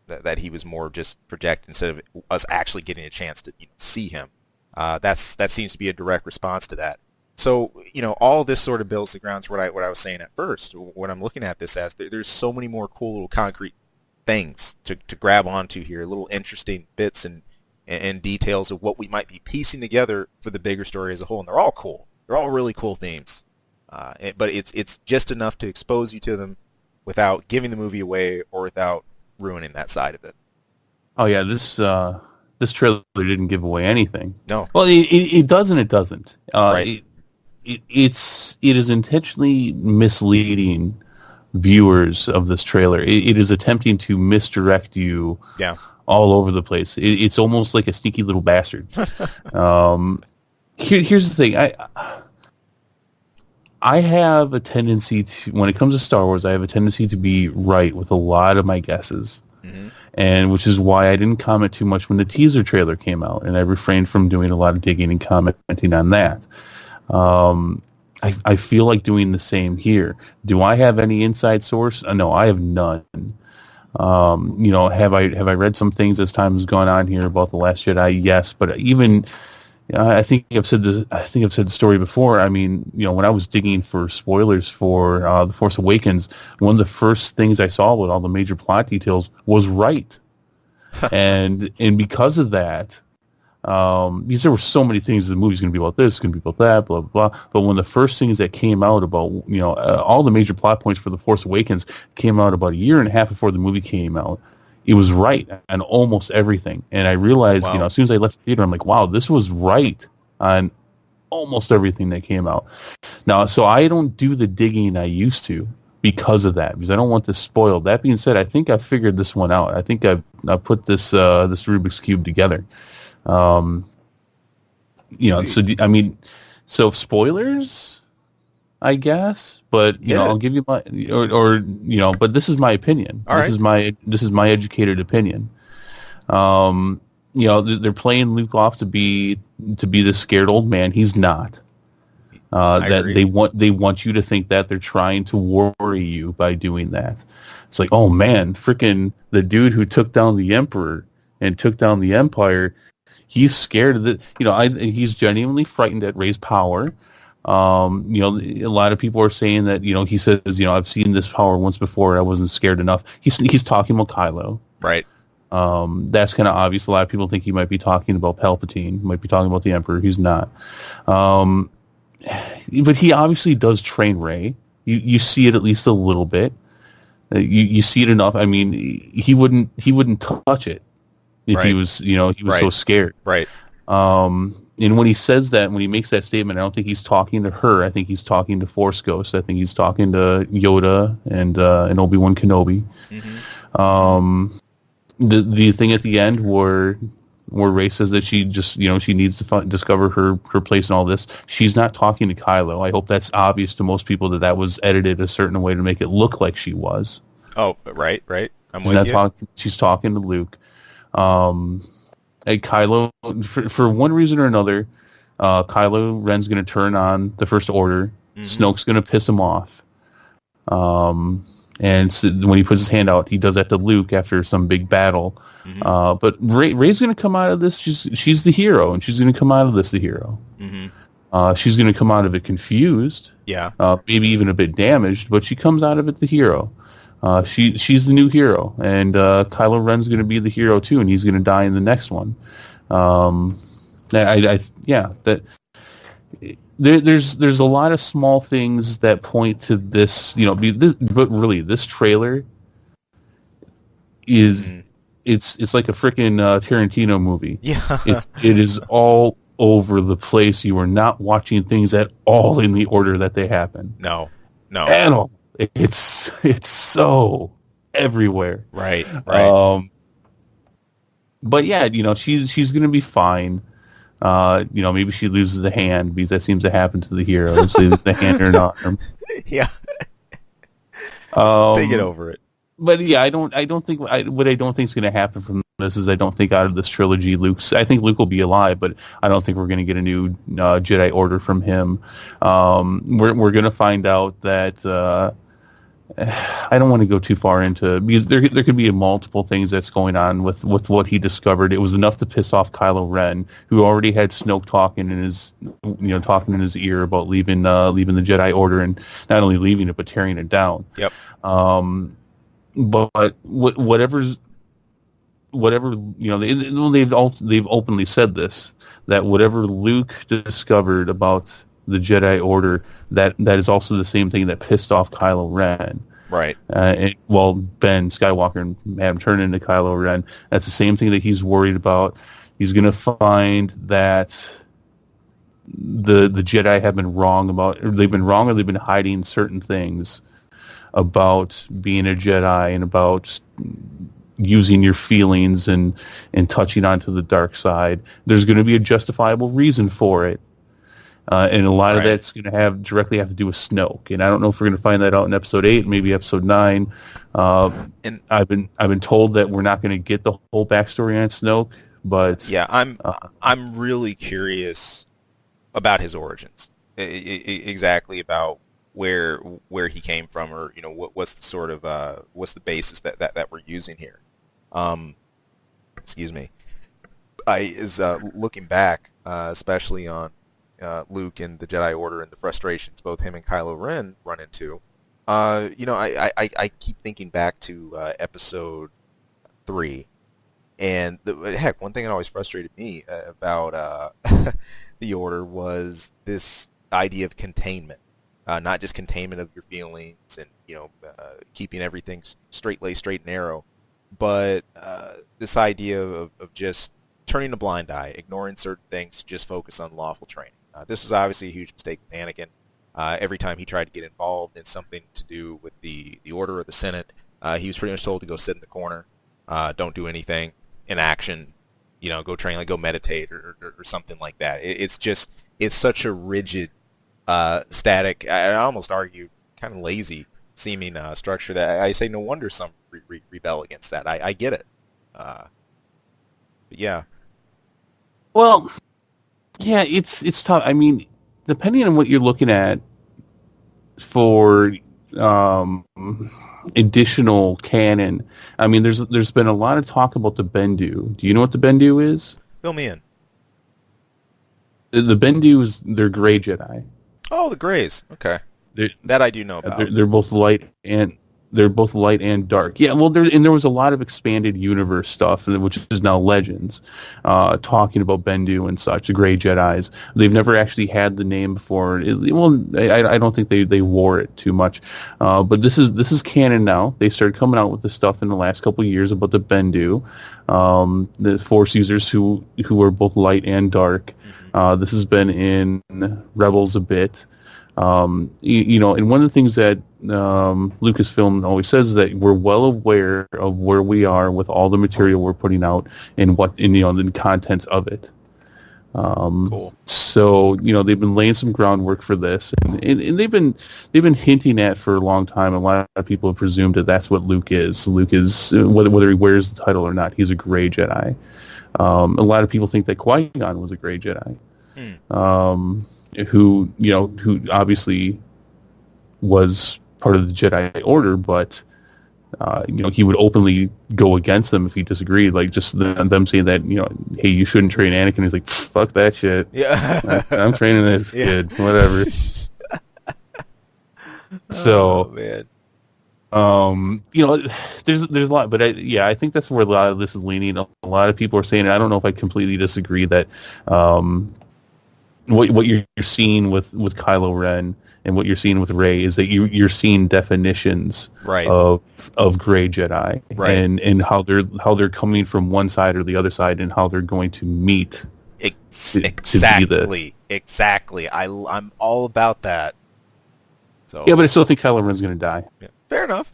that he was more just project instead of us actually getting a chance to see him. That seems to be a direct response to that. So, all this sort of builds the grounds for what I was saying at first. What I'm looking at this as, there's so many more cool little concrete things to grab onto here, little interesting bits and details of what we might be piecing together for the bigger story as a whole. And they're all cool. They're all really cool themes. But it's just enough to expose you to them without giving the movie away or without ruining that side of it. Oh yeah, this trailer didn't give away anything. No. Well, it does and it doesn't. Right. It is intentionally misleading viewers of this trailer. It is attempting to misdirect you. Yeah. All over the place. It's almost like a sneaky little bastard. Here's the thing. I have a tendency to, when it comes to Star Wars, I have a tendency to be right with a lot of my guesses. Mm-hmm. And which is why I didn't comment too much when the teaser trailer came out, and I refrained from doing a lot of digging and commenting on that. I feel like doing the same here. Do I have any inside source? No, I have none. Have I read some things as time has gone on here about The Last Jedi? Yes, but even I think I've said this. I think I've said the story before. I mean, when I was digging for spoilers for The Force Awakens, one of the first things I saw with all the major plot details was right, and because of that, because there were so many things. The movie's going to be about this, it's going to be about that, blah blah blah. But one of the first things that came out about all the major plot points for The Force Awakens came out about a year and a half before the movie came out. It was right on almost everything, and I realized, wow. As soon as I left the theater, I'm like, wow, this was right on almost everything that came out. Now, so I don't do the digging I used to because of that, because I don't want this spoiled. That being said, I think I figured this one out. I think I've put this Rubik's Cube together. So so spoilers, I guess, but I'll give you my but this is my opinion. All right. This is my educated opinion. They're playing Luke off to be this scared old man. He's not. They want you to think that they're trying to worry you by doing that. It's like, oh man, freaking the dude who took down the Emperor and took down the Empire. He's scared of he's genuinely frightened at Rey's power. A lot of people are saying that, he says, I've seen this power once before. I wasn't scared enough. He's talking about Kylo. Right. That's kind of obvious. A lot of people think he might be talking about Palpatine. He might be talking about the Emperor. He's not. But he obviously does train Rey. You see it at least a little bit. You see it enough. I mean, he wouldn't touch it if right. he was right. so scared. Right. And when he says that, when he makes that statement, I don't think he's talking to her. I think he's talking to Force Ghosts. I think he's talking to Yoda and Obi-Wan Kenobi. Mm-hmm. The thing at the end where Rey says that she just she needs to discover her place in all this. She's not talking to Kylo. I hope that's obvious to most people that was edited a certain way to make it look like she was. Oh, right. I'm with you. She's talking to Luke. Kylo, for one reason or another, Kylo Ren's going to turn on the First Order. Mm-hmm. Snoke's going to piss him off. And so when he puts his hand out, he does that to Luke after some big battle. Mm-hmm. But Rey's going to come out of this. She's the hero, and she's going to come out of this the hero. Mm-hmm. She's going to come out of it confused. Yeah. Maybe even a bit damaged, but she comes out of it the hero. She's the new hero, and Kylo Ren's going to be the hero too, and he's going to die in the next one. Um, yeah, that there's a lot of small things that point to this, but really this trailer is it's like a freaking Tarantino movie. Yeah. It is all over the place. You are not watching things at all in the order that they happen. No. At all. It's so everywhere. Right. But yeah, she's gonna be fine. Maybe she loses the hand because that seems to happen to the heroes. They lose the hand or an arm. Yeah. They get over it. But yeah, I don't think what I don't think is going to happen from this is I don't think out of this trilogy I think Luke will be alive, but I don't think we're going to get a new Jedi Order from him. We're going to find out that I don't want to go too far into because there could be multiple things that's going on with what he discovered. It was enough to piss off Kylo Ren, who already had Snoke talking in his ear about leaving the Jedi Order, and not only leaving it but tearing it down. Yep. But whatever they've openly said this, that whatever Luke discovered about the Jedi Order, that is also the same thing that pissed off Kylo Ren. Right. Ben Skywalker and had him turn into Kylo Ren. That's the same thing that he's worried about. He's going to find that the Jedi have been wrong or they've been hiding certain things about being a Jedi and about using your feelings and touching onto the dark side. There's going to be a justifiable reason for it. And a lot of that's going to directly have to do with Snoke. And I don't know if we're going to find that out in Episode 8, maybe Episode 9. And I've been told that we're not going to get the whole backstory on Snoke, but yeah, I'm really curious about his origins. Exactly about where he came from, or what's the sort of what's the basis that we're using here. Excuse me. Looking back, especially on Luke and the Jedi Order and the frustrations both him and Kylo Ren run into. I keep thinking back to Episode 3, and one thing that always frustrated me about the Order was this idea of containment. Not just containment of your feelings and keeping everything straight and narrow, but this idea of just turning a blind eye, ignoring certain things to just focus on lawful training. This was obviously a huge mistake with Anakin. Every time he tried to get involved in something to do with the Order or the Senate, he was pretty much told to go sit in the corner, don't do anything, inaction, go train, like go meditate or something like that. It's such a rigid, static, I almost argue kind of lazy seeming structure that I say no wonder some rebel against that. I get it. But yeah. Well, yeah, it's tough. I mean, depending on what you're looking at for additional canon, I mean, there's been a lot of talk about the Bendu. Do you know what the Bendu is? Fill me in. The Bendu is they're gray Jedi. Oh, the Greys. Okay, that I do know about. They're both light and dark. Yeah, well, there was a lot of expanded universe stuff, which is now Legends, talking about Bendu and such, the Gray Jedis. They've never actually had the name before. I don't think they wore it too much, but this is canon now. They started coming out with this stuff in the last couple of years about the Bendu, the Force users who are both light and dark. This has been in Rebels a bit. And one of the things that Lucasfilm always says is that we're well aware of where we are with all the material we're putting out and the contents of it. Cool. So they've been laying some groundwork for this, and they've been hinting at for a long time. A lot of people have presumed that that's what Luke is. Luke is whether he wears the title or not, he's a Gray Jedi. A lot of people think that Qui-Gon was a Gray Jedi, who obviously was part of the Jedi Order, but he would openly go against them if he disagreed. Like just them saying that hey, you shouldn't train Anakin. He's like, fuck that shit. Yeah, I'm training this kid, whatever. So, man. You know, there's a lot, but yeah, I think that's where a lot of this is leaning. A lot of people are saying, and I don't know if I completely disagree, that what you're seeing with Kylo Ren and what you're seeing with Rey is that you're seeing definitions Right. of gray Jedi, Right. and how they're coming from one side or the other side, and how they're going to meet to be the. Exactly. Exactly. I'm all about that. Yeah, So, but I still think Kylo Ren's going to die. yeah. Fair enough.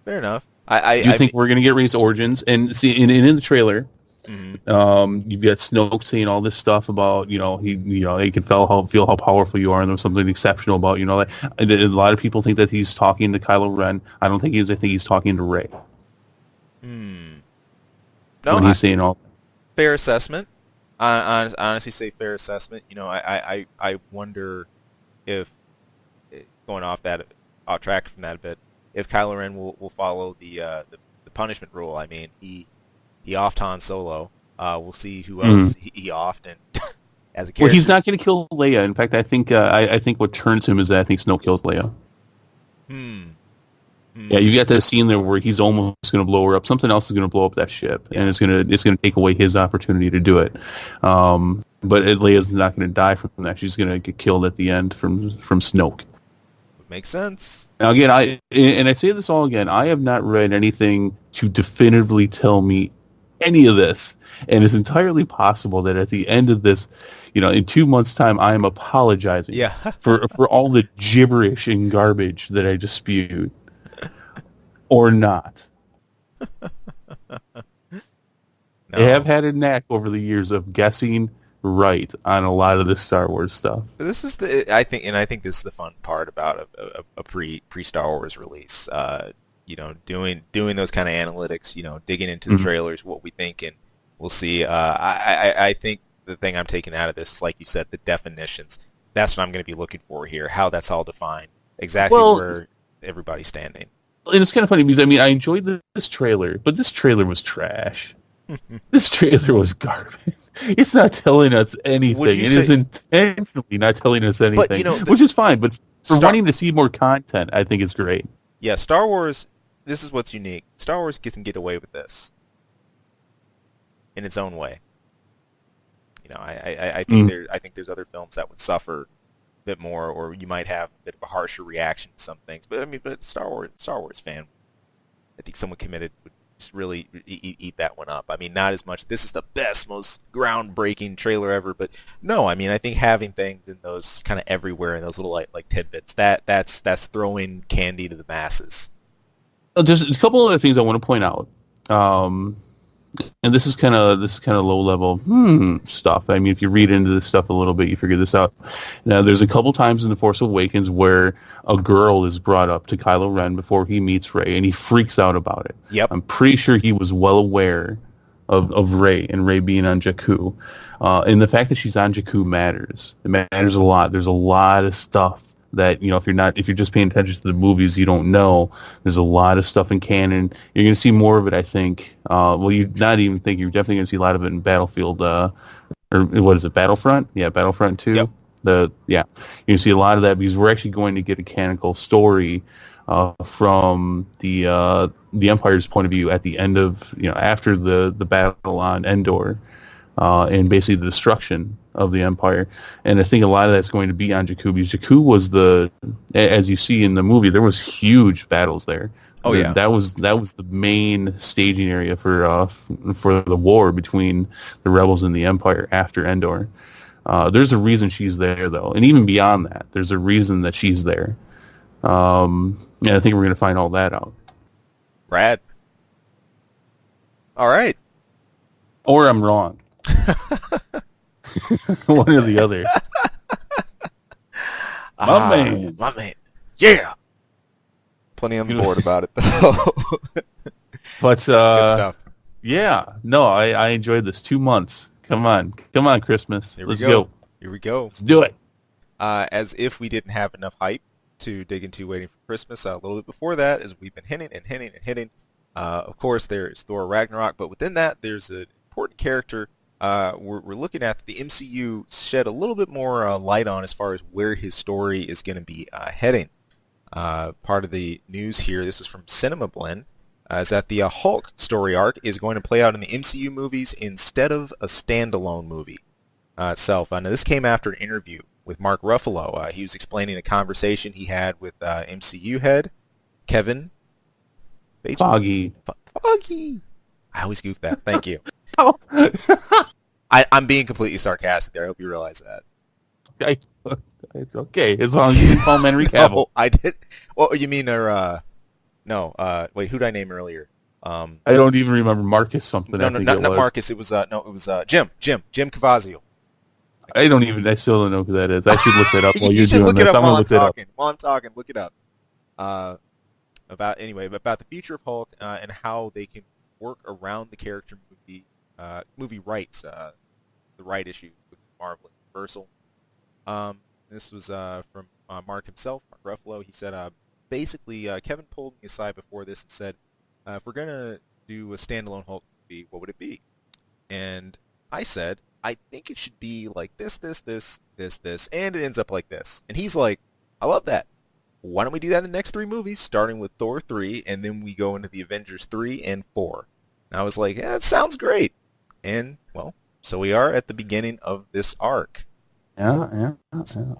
Fair enough. I do think we're going to get Rey's origins, and see, in the trailer, mhm. you've got Snoke saying all this stuff about, he can feel how powerful you are, and there's something exceptional about, like, a lot of people think that he's talking to Kylo Ren. I don't think he is. I think he's talking to Rey Hmm. No, when he's saying all. fair assessment. I honestly say fair assessment. I wonder if, going off track from that a bit, if Kylo Ren will follow the punishment rule. I mean, he offed Han Solo. We'll see who else he offed, and as a Well, character. he's not going to kill Leia. In fact, I think I think what turns him is that I think Snoke kills Leia. Hmm. Yeah, Hmm. you got that scene there where he's almost going to blow her up. Something else is going to blow up that ship, Yeah. and it's gonna take away his opportunity to do it. But Leia's not going to die from that. She's going to get killed at the end from Snoke. Makes sense. Now again, I say this all again. I have not read anything to definitively tell me any of this, and it's entirely possible that at the end of this, in 2 months' time, I am apologizing Yeah. for all the gibberish and garbage that I just spewed, or not. I have No. had a knack over the years of guessing right on a lot of this Star Wars stuff. This is I think this is the fun part about a pre Star Wars release. Doing those kind of analytics. Digging into the Mhm. trailers, what we think, and we'll see. I think the thing I'm taking out of this is, like you said, the definitions. That's what I'm going to be looking for here. How that's all defined, exactly Well, where everybody's standing. and it's kind of funny because I enjoyed this trailer, but this trailer was trash. This trailer was garbage. It's not telling us anything. Would you It say? is intentionally not telling us But anything, the which is fine. But for Star wanting to see more content, I think it's great. yeah, Star Wars. This is what's unique. Star Wars can get away with this in its own way. Mm. I think there's other films that would suffer a bit more, or you might have a bit of a harsher reaction to some things. But I mean, but Star Wars fan, I think someone committed would just really eat that one up. I mean, not as much. This is the best, most groundbreaking trailer ever, but no. I mean, I think having things in those kind of everywhere in those little like tidbits, that's throwing candy to the masses. Just a couple other things I want to point out. Um, and this is kind of low level stuff. I mean, if you read into this stuff a little bit, you figure this out. Now, there's a couple times in The Force Awakens where a girl is brought up to Kylo Ren before he meets Rey, and he freaks out about it. Yep. I'm pretty sure he was well aware of Rey and Rey being on Jakku, and the fact that she's on Jakku matters. It matters a lot. There's a lot of stuff that, if you're just paying attention to the movies, you don't know. There's a lot of stuff in canon. You're going to see more of it, I think. You not even think, you're definitely going to see a lot of it in Battlefield, or what is it, Battlefront? Yeah, Battlefront 2. Yep. You're going to see a lot of that because we're actually going to get a canonical story from the Empire's point of view at the end of, after the battle on Endor, and basically the destruction of the Empire. And I think a lot of that's going to be on Jakku, because Jakku was as you see in the movie, there was huge battles there. Oh yeah. That was the main staging area for the war between the rebels and the Empire after Endor. There's a reason she's there, though, and even beyond that, there's a reason that she's there. And I think we're going to find all that out. Rad. All right. Or I'm wrong. One or the other. My man. Yeah. Plenty on board about it though. But Good stuff. yeah, no, I enjoyed this. 2 months. Come on, Christmas. Here Let's we go. go. Here we go. Let's do it. As if we didn't have enough hype to dig into Waiting for Christmas, a little bit before that, as we've been hitting. Of course, there is Thor Ragnarok, but within that, there's an important character we're looking at that the MCU shed a little bit more light on as far as where his story is going to be heading. Part of the news here, this is from Cinema Blend, is that the Hulk story arc is going to play out in the MCU movies instead of a standalone movie itself. Now, this came after an interview with Mark Ruffalo. He was explaining a conversation he had with MCU head Kevin Foggy. Foggy. I always goof that. Thank you. I'm being completely sarcastic there. I hope you realize that. It's okay, as long as you didn't call him Henry Cavill. No, I did. Well, you mean no, wait, who did I name earlier? I don't even remember Marcus something. No, not Marcus. It was Jim Cavazio. I still don't know who that is. I should look that up while you're doing this. I'm gonna look that up. While I'm talking, look it up. About the future of Hulk and how they can work around the character movie rights, the right issues with Marvel and Universal. This was from Mark himself, Mark Ruffalo. He said, basically, Kevin pulled me aside before this and said, if we're going to do a standalone Hulk movie, what would it be? And I said, I think it should be like this, and it ends up like this. And he's like, I love that. Why don't we do that in the next 3 movies, starting with Thor 3, and then we go into the Avengers 3 and 4. And I was like, yeah, that sounds great. And, well, so we are at the beginning of this arc. Yeah.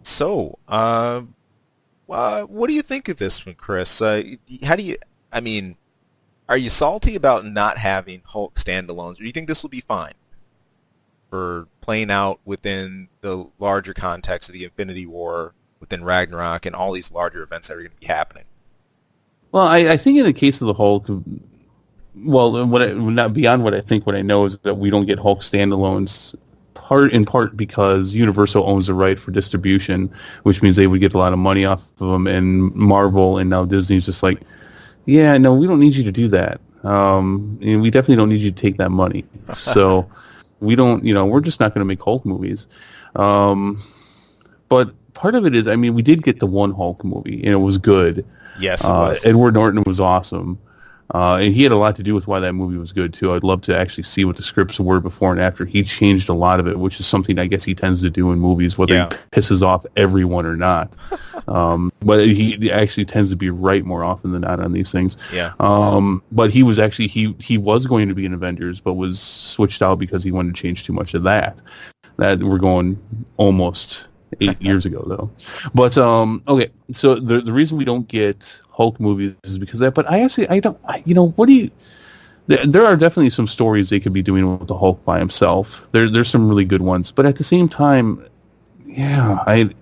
So, what do you think of this one, Chris? Are you salty about not having Hulk standalones, or do you think this will be fine for playing out within the larger context of the Infinity War, within Ragnarok, and all these larger events that are going to be happening? Well, I think in the case of the Hulk, not beyond what I think, what I know is that we don't get Hulk standalones in part because Universal owns the right for distribution, which means they would get a lot of money off of them, and Marvel and now Disney's just like, yeah, no, we don't need you to do that. And we definitely don't need you to take that money. So we don't, we're just not going to make Hulk movies. But part of it is, we did get the one Hulk movie, and it was good. Yes, it was. Edward Norton was awesome. And he had a lot to do with why that movie was good, too. I'd love to actually see what the scripts were before and after. He changed a lot of it, which is something I guess he tends to do in movies, whether he pisses off everyone or not. But he actually tends to be right more often than not on these things. Yeah. But he was actually, he was going to be in Avengers, but was switched out because he wanted to change too much of that. That we're going almost 8 years ago, though. But, okay, so the reason we don't get Hulk movies is because of that, but there are definitely some stories they could be doing with the Hulk by himself. There's some really good ones, but at the same time, in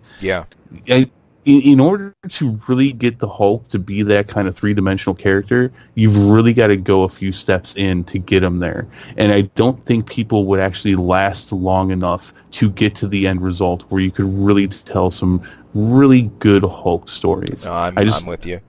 order to really get the Hulk to be that kind of three-dimensional character, you've really got to go a few steps in to get him there. And I don't think people would actually last long enough to get to the end result where you could really tell some really good Hulk stories. No, I'm with you.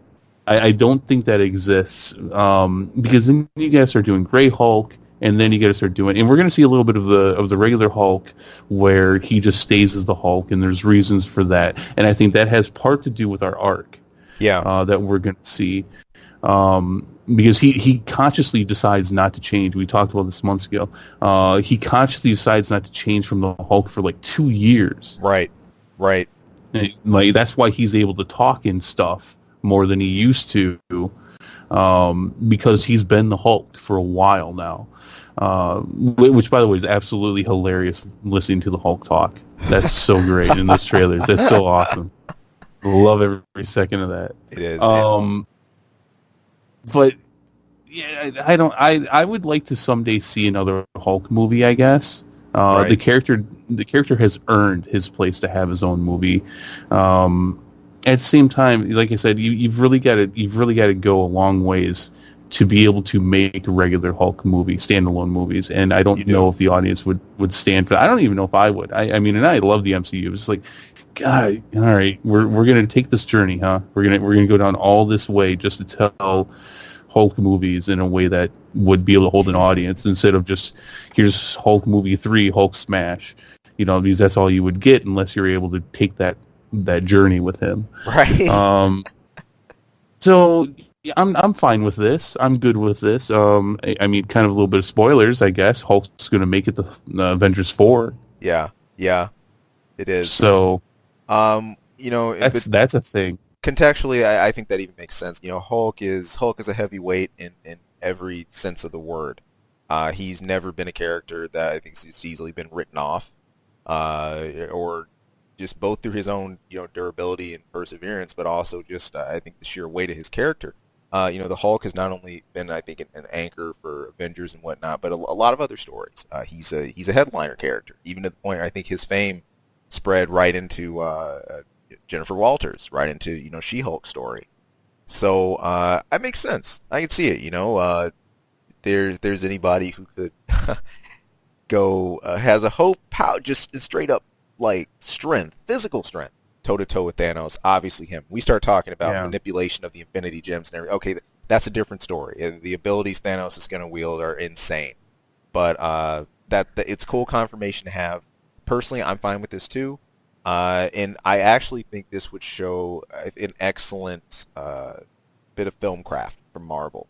I don't think that exists because then you guys start doing Grey Hulk, and then you got to start doing, and we're going to see a little bit of the regular Hulk where he just stays as the Hulk, and there's reasons for that, and I think that has part to do with our arc. Yeah, that we're going to see, because he consciously decides not to change. We talked about this months ago. He consciously decides not to change from the Hulk for like 2 years. Right. Like that's why he's able to talk and stuff more than he used to, because he's been the Hulk for a while now. Which, by the way, is absolutely hilarious listening to the Hulk talk. That's so great in those trailers. That's so awesome. Love every second of that. It is. But yeah, I would like to someday see another Hulk movie, I guess. Right. The character has earned his place to have his own movie. At the same time, like I said, you've really got to go a long ways to be able to make regular Hulk standalone movies, and I don't know if the audience would stand for that. I don't even know if I would. I mean, and I love the MCU. It's like, God, all right, we're gonna take this journey, huh? We're gonna go down all this way just to tell Hulk movies in a way that would be able to hold an audience instead of just here's Hulk movie 3, Hulk smash. Because that's all you would get unless you're able to take that journey with him. Right. So I'm fine with this. I'm good with this. I mean, kind of a little bit of spoilers, I guess. Hulk's going to make it to Avengers 4. Yeah, it is. So, that's a thing. contextually, I think that even makes sense. Hulk is a heavyweight in every sense of the word. He's never been a character that I think he's easily been written off, or just both through his own durability and perseverance, but also just I think the sheer weight of his character. The Hulk has not only been, I think, an anchor for Avengers and whatnot, but a lot of other stories. He's a headliner character, even to the point I think his fame spread right into Jennifer Walters, right into She-Hulk story. So that makes sense. I can see it. There's anybody who could go has a hope, just straight up like strength, physical strength, toe to toe with Thanos. Obviously, him. We start talking about manipulation of the Infinity Gems and everything. Okay, that's a different story. The abilities Thanos is going to wield are insane, but that it's cool confirmation to have. Personally, I'm fine with this too. And I actually think this would show an excellent bit of film craft from Marvel.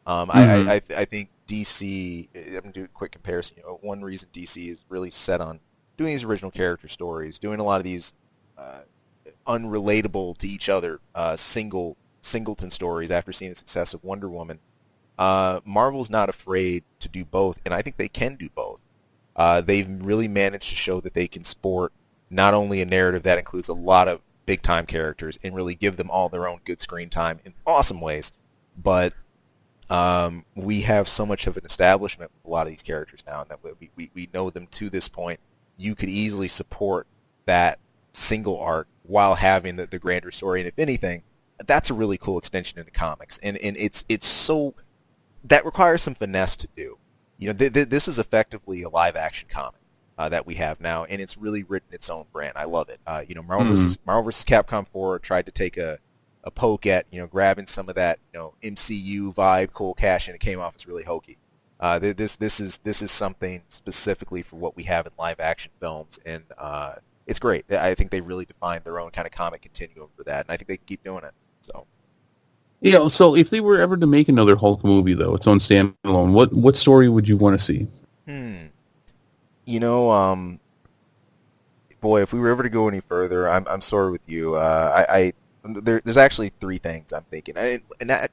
I think DC. I'm gonna do a quick comparison. One reason DC is really set on doing these original character stories, doing a lot of these unrelatable to each other singleton stories after seeing the success of Wonder Woman. Marvel's not afraid to do both, and I think they can do both. They've really managed to show that they can sport not only a narrative that includes a lot of big-time characters and really give them all their own good screen time in awesome ways, but we have so much of an establishment with a lot of these characters now, and that we know them to this point. You could easily support that single arc while having the grander story, and if anything, that's a really cool extension into comics, and it's so that requires some finesse to do. This is effectively a live-action comic that we have now, and it's really written its own brand. I love it. Marvel vs. Capcom 4 tried to take a poke at grabbing some of that MCU vibe, cool cash, and it came off as really hokey. This is something specifically for what we have in live-action films, and it's great. I think they really defined their own kind of comic continuum for that, and I think they can keep doing it. So. Yeah, so if they were ever to make another Hulk movie, though, its own standalone, what story would you want to see? Boy, if we were ever to go any further, I'm sorry with you. There's actually three things I'm thinking, and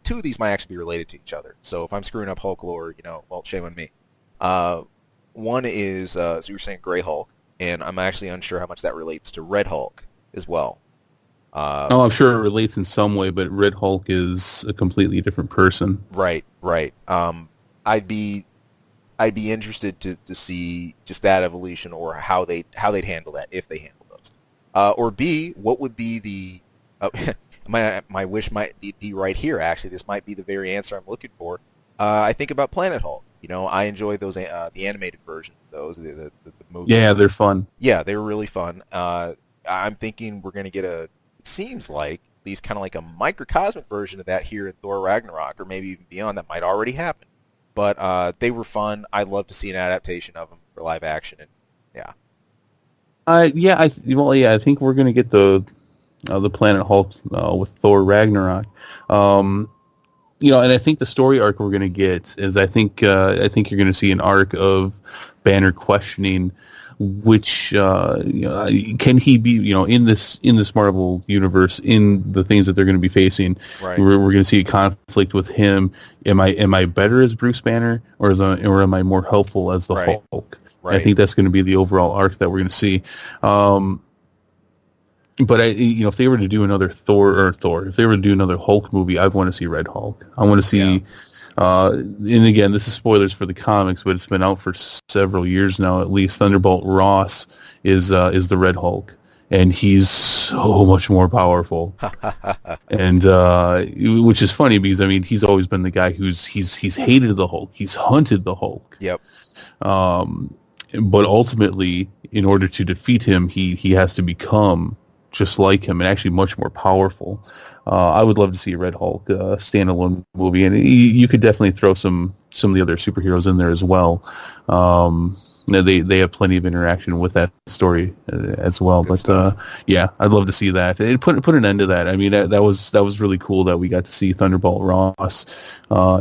two of these might actually be related to each other. So if I'm screwing up Hulk lore, well, shame on me. One is, so you were saying Gray Hulk, and I'm actually unsure how much that relates to Red Hulk as well. I'm sure it relates in some way, but Red Hulk is a completely different person. Right. I'd be interested to see just that evolution, or how they'd handle that, if they handle those. Or B, what would be the my wish might be right here. Actually, this might be the very answer I'm looking for. I think about Planet Hulk. I enjoyed those the animated versions of those, the movie. Yeah, they're fun. Yeah, they were really fun. I'm thinking we're going to get it seems like, at least kind of like a microcosmic version of that here in Thor Ragnarok, or maybe even beyond. That might already happen. But they were fun. I'd love to see an adaptation of them for live action. And yeah. I think we're going to get the Planet Hulk with Thor Ragnarok. And I think the story arc we're going to get is I think you're going to see an arc of Banner questioning which can he be in this Marvel universe, in the things that they're going to be facing. Right. We're going to see a conflict with him. Am I better as Bruce Banner, or am I more helpful as the Hulk? Right. I think that's going to be the overall arc that we're going to see. But if they were to do another if they were to do another Hulk movie, I'd want to see Red Hulk. I want to see. And again, this is spoilers for the comics, but it's been out for several years now. At least Thunderbolt Ross is the Red Hulk, and he's so much more powerful. And which is funny because he's always been the guy he's hated the Hulk, he's hunted the Hulk. Yep. But ultimately, in order to defeat him, he has to become just like him and actually much more powerful. I would love to see a Red Hulk standalone movie, and you could definitely throw some of the other superheroes in there as well. They have plenty of interaction with that story as well. Good stuff. I'd love to see that. It put an end to that. That was really cool that we got to see Thunderbolt Ross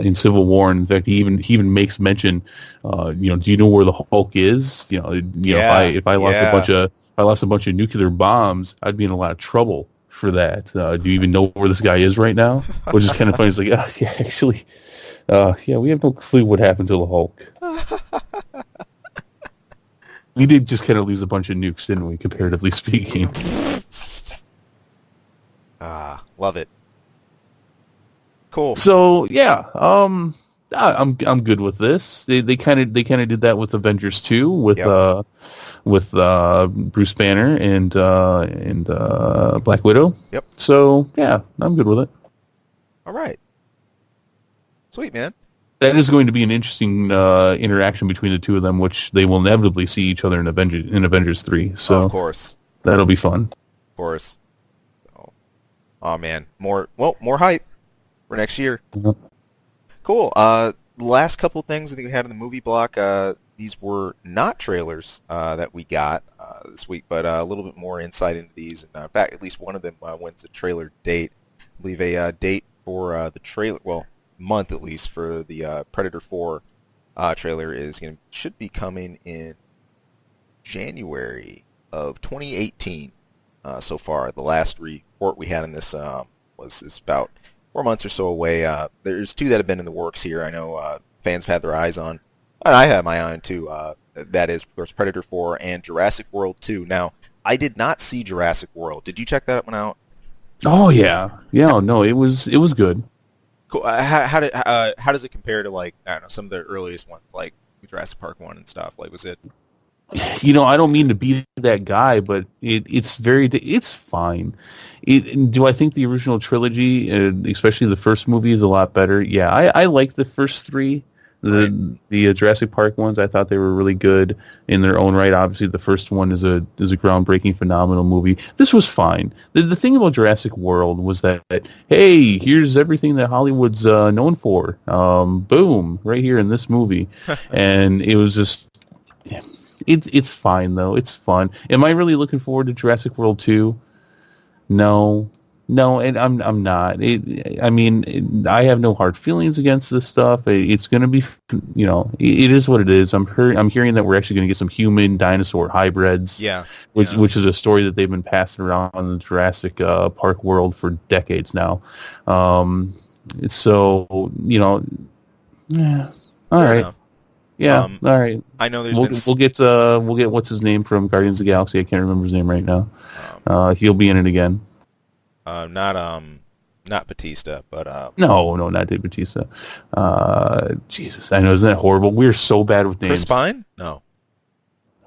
in Civil War. And in fact, he even makes mention. Do you know where the Hulk is? If I lost a bunch of nuclear bombs, I'd be in a lot of trouble for that. Do you even know where this guy is right now? Which is kind of funny. It's like, yeah, actually, yeah, we have no clue what happened to the Hulk. We did just kind of lose a bunch of nukes, didn't we, comparatively speaking? Love it. Cool. So yeah, I'm good with this. They kind of did that with Avengers 2 with Bruce Banner and Black Widow. Yep. So yeah, I'm good with it. All right. Sweet, man. That is going to be an interesting interaction between the two of them, which they will inevitably see each other in Avengers 3. So of course, that'll be fun. Of course. Oh man, more hype for next year. Yep. Cool. Last couple things I think we had in the movie block. These were not trailers that we got this week, but a little bit more insight into these. And in fact, at least one of them went to trailer date. I believe a date for the trailer. Well, month at least for the Predator 4 trailer should be coming in January of 2018. So far, the last report we had in this is about 4 months or so away. There's two that have been in the works here. I know fans have had their eyes on, and I have my eye on too. That is, of course, Predator 4 and Jurassic World 2. Now, I did not see Jurassic World. Did you check that one out? Oh yeah. No, it was good. Cool. How does it compare to, like, I don't know, some of the earliest ones, like Jurassic Park 1 and stuff? Like, was it? I don't mean to be that guy, but it's fine. Do I think the original trilogy, especially the first movie, is a lot better? Yeah, I like the first three. The Jurassic Park ones, I thought they were really good in their own right. Obviously, the first one is a groundbreaking, phenomenal movie. This was fine. The thing about Jurassic World was that, hey, here's everything that Hollywood's known for. Boom, right here in this movie. And it was just, it's fine, though. It's fun. Am I really looking forward to Jurassic World 2? No, and I'm not. I have no hard feelings against this stuff. It's going to be, it is what it is. I'm hearing that we're actually going to get some human dinosaur hybrids. Yeah. Which is a story that they've been passing around in the Jurassic Park world for decades now. So yeah. All right. Enough. Yeah. All right. I know we'll get what's his name from Guardians of the Galaxy. I can't remember his name right now. He'll be in it again. Not Batista, but no, not Dave Batista. Jesus, I know, isn't that horrible? We're so bad with names. Chris Pine? No,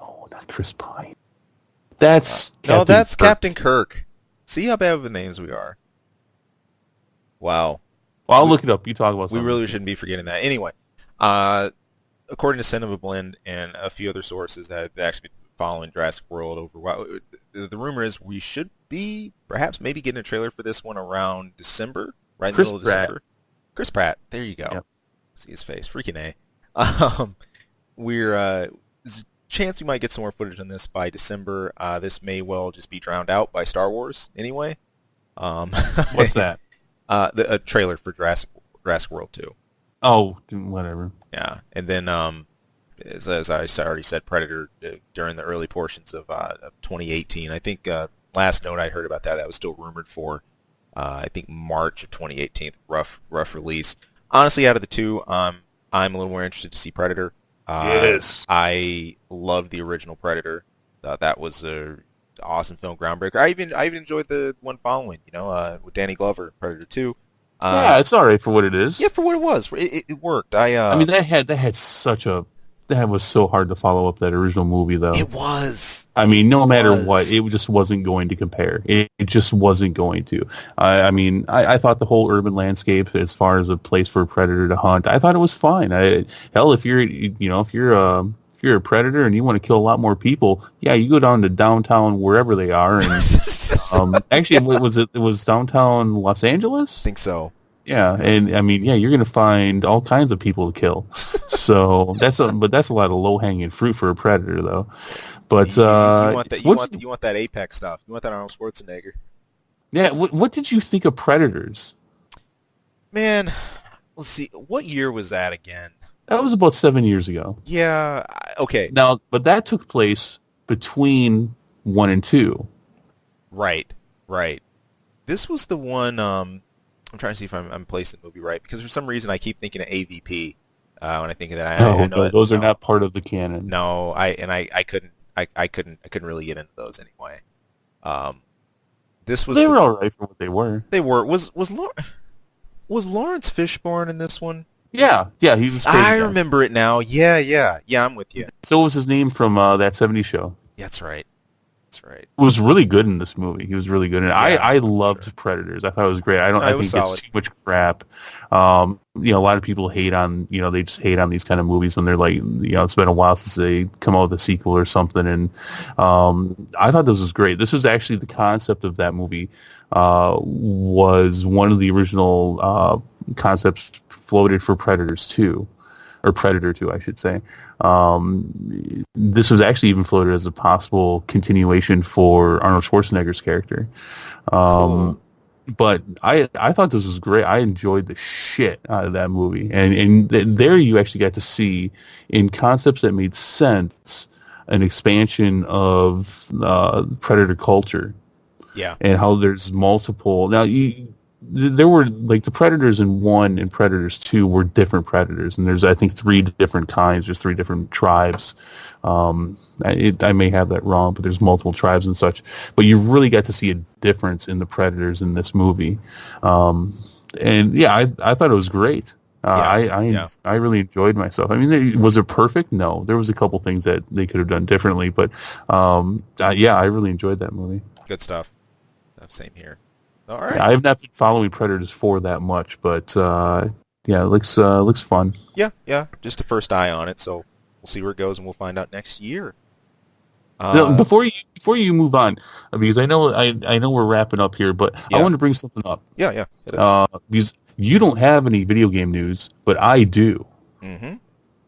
not Chris Pine. That's Captain Kirk. See how bad with names we are. Wow. Well, I'll look it up. You talk about something. We really shouldn't be forgetting that. Anyway, according to Cinema Blend and a few other sources that have actually been following Jurassic World over a while, the rumor is we should be maybe getting a trailer for this one around December, right in the middle of December. Chris Pratt. There you go. Yep. See his face. Freaking A. There's a chance we might get some more footage on this by December. This may well just be drowned out by Star Wars anyway. What's that? A trailer for Jurassic World 2. Oh, whatever. Yeah, and then as I already said, Predator during the early portions of 2018. I think last note I heard about that was still rumored for I think March of 2018. Rough release. Honestly, out of the two, I'm a little more interested to see Predator. Yes. I loved the original Predator. That was an awesome film, groundbreaker. I even enjoyed the one following, with Danny Glover, Predator 2. Yeah, it's all right for what it is. Yeah, for what it was, it worked. I mean, that was so hard to follow up that original movie, though. It was. I mean, no matter what, it just wasn't going to compare. It just wasn't going to. I thought the whole urban landscape, as far as a place for a predator to hunt, I thought it was fine. Hell, if you're a predator and you want to kill a lot more people, yeah, you go down to downtown wherever they are, and actually, it was downtown Los Angeles? I think so. Yeah, and I mean, yeah, you're going to find all kinds of people to kill. So that's a lot of low hanging fruit for a predator, though. But you want that Apex stuff. You want that Arnold Schwarzenegger. Yeah. What did you think of Predators? Man, let's see. What year was that again? That was about 7 years ago. Yeah. Okay. Now, but that took place between 1 and 2. Right. This was the one. I'm trying to see if I'm placing the movie right because for some reason I keep thinking of AVP when I think of that. I No, know no, that those are no, not part of the canon. no. I couldn't really get into those anyway. Um, this was They the were all right for what they were. they were was Lawrence Fishburne in this one? Yeah, yeah, he was I crazy guy. remember it now. Yeah, yeah, yeah. I'm with you. So was his name from that '70s show. Yeah, that's right. That's right. Was really good in this movie. He was really good. And Yeah, I I'm loved sure. Predators. I thought it was great. No, I it was think it's solid. too much crap. A lot of people hate on, they just hate on these kind of movies when they're like, it's been a while since they come out with a sequel or something. And I thought this was great. This was actually the concept of that movie was one of the original concepts floated for Predators 2. Or Predator 2, I should say. This was actually even floated as a possible continuation for Arnold Schwarzenegger's character. Cool. But I thought this was great. I enjoyed the shit out of that movie. There you actually got to see, in concepts that made sense, an expansion of Predator culture Yeah. and how there's multiple. Now, there were like the Predators in 1 and Predators 2 were different Predators, and there's I think 3 different kinds. There's 3 different tribes. I may have that wrong, but there's multiple tribes and such. But you really got to see a difference in the Predators in this movie, and yeah, I thought it was great. Yeah. I really enjoyed myself. I mean, was it perfect? No, there was a couple things that they could have done differently, but yeah, I really enjoyed that movie. Good stuff. Same here. All Yeah, right. I have not been following Predators 4 that much, but yeah, it looks fun. Yeah, yeah. Just a first eye on it, so we'll see where it goes, and we'll find out next year. Now, Uh, before you move on, because I know we're wrapping up here, but I yeah, want to bring something up. yeah, yeah. Because you don't have any video game news, but I do. Mm-hmm.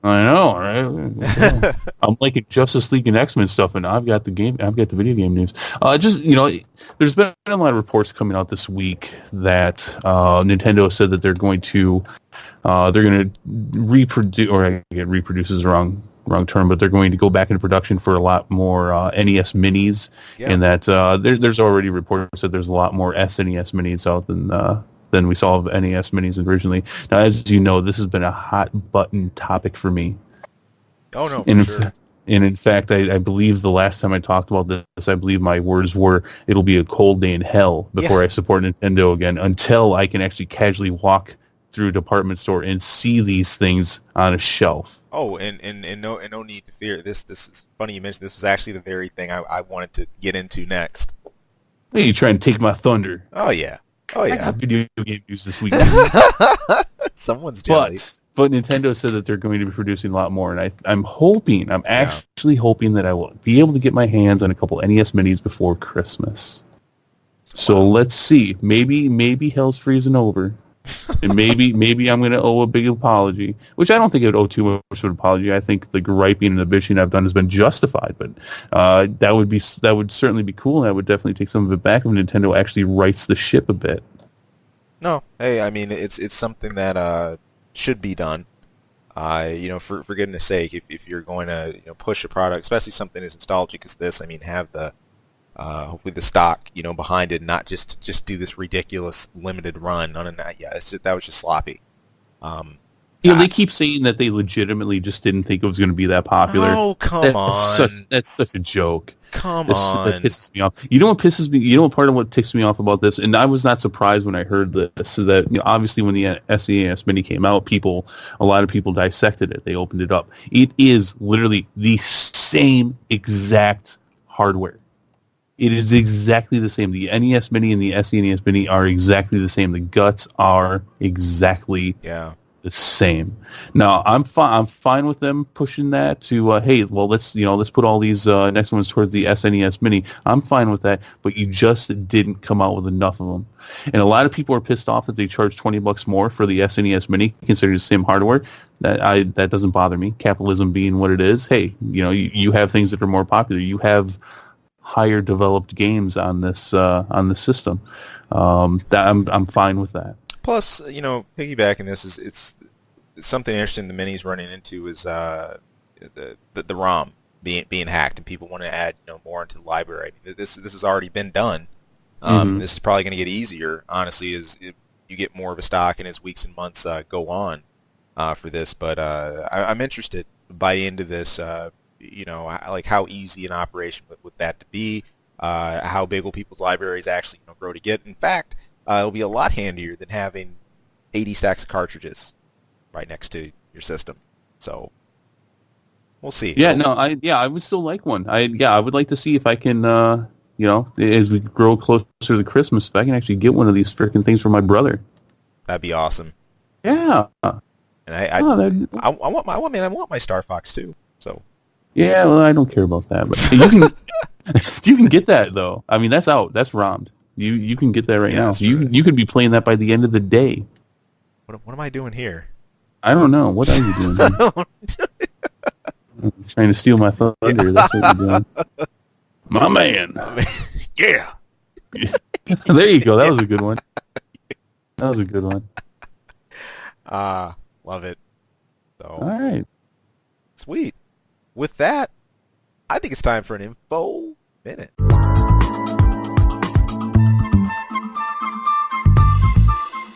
I know, right? I'm liking Justice League and X-Men stuff, and I've got the video game news. There's been a lot of reports coming out this week that Nintendo said that they're going to reproduce, or again, reproduce is the wrong term, but they're going to go back into production for a lot more NES minis, Yeah. and that there's already reports that there's a lot more SNES minis out than we saw of NES minis originally. Now, as you know, this has been a hot button topic for me. Oh no, And for sure. in fact, I believe the last time I talked about this, I believe my words were, it'll be a cold day in hell before Yeah. I support Nintendo again, until I can actually casually walk through a department store and see these things on a shelf. Oh, and no need to fear. This is funny you mentioned. This was actually the very thing I wanted to get into next. Hey, you trying to take my thunder? Oh yeah. Oh I yeah. got video game news this week. Someone's jelly. But Nintendo said that they're going to be producing a lot more, and I'm Yeah. actually hoping that I will be able to get my hands on a couple NES minis before Christmas. So let's see. Maybe hell's freezing over, and maybe I'm going to owe a big apology, which I don't think I would owe too much of an apology. I think the griping and the bitching I've done has been justified, but that would certainly be cool, and I would definitely take some of it back if Nintendo actually rights the ship a bit. No, hey, I mean it's something that should be done. For goodness sake, if you're going to push a product, especially something as nostalgic as this, I mean, have the hopefully the stock behind it, not just do this ridiculous limited run on a night. Yeah, that was just sloppy. Um, They keep saying that they legitimately just didn't think it was going to be that popular. Oh, come on. That's such a joke. Come That on. pisses me off. You know what pisses me? You know what part of what ticks me off about this? And I was not surprised when I heard this. So that obviously when the SNES Mini came out, a lot of people dissected it. They opened it up. It is literally the same exact hardware. It is exactly the same. The NES Mini and the SNES Mini are exactly the same. The guts are exactly Yeah. the same. Now, I'm fine with them pushing that to hey, well, let's put all these next ones towards the SNES Mini. I'm fine with that, but you just didn't come out with enough of them. And a lot of people are pissed off that they charge $20 more for the SNES Mini, considering the same hardware. That doesn't bother me. Capitalism being what it is, hey, you have things that are more popular. You have higher developed games on this system. I'm fine with that. Plus, piggybacking this is it's something interesting the Mini's running into is the ROM being hacked and people want to add more into the library. This has already been done Hmm. This is probably going to get easier, honestly, as you get more of a stock and as weeks and months go on for this. But I'm interested by the end of this, like how easy an operation would that to be, how big will people's libraries actually grow to get. In fact, it'll be a lot handier than having 80 stacks of cartridges right next to your system. So we'll see. Yeah, no, I would still like one. I would like to see if I can, as we grow closer to Christmas, if I can actually get one of these freaking things for my brother. That'd be awesome. Yeah. And Oh, I want my Star Fox too. So yeah, well, I don't care about that, but you can you can get that though. I mean, that's out. That's ROMmed. You can get that right now. that's true. You could be playing that by the end of the day. What am I doing here? I don't know. What are you doing? Trying to steal my thunder. That's what you're doing. My man. Yeah. There you go. That was a good one. That was a good one. Love it. So All right. sweet. With that, I think it's time for an info minute.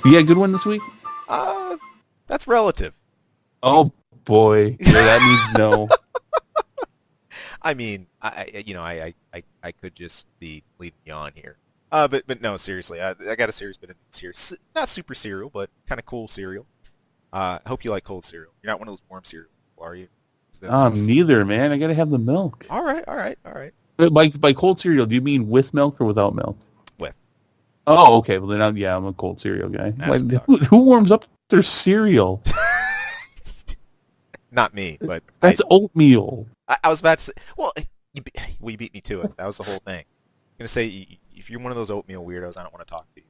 You got a good one this week? That's relative. Oh boy, yeah, that means no. I mean, I could just be leading you on here. But no, seriously, I got a serious bit of news here. Not super cereal, but kind of cool cereal. I hope you like cold cereal. You're not one of those warm cereal, are you? Neither, man. I gotta have the milk. All right. But by cold cereal, do you mean with milk or without milk? With. Oh, okay. Well, then I'm a cold cereal guy. That's Like, who warms up their cereal? Not me, but That's oatmeal. I was about to say, well, you beat me to it. That was the whole thing. I'm going to say, if you're one of those oatmeal weirdos, I don't want to talk to you.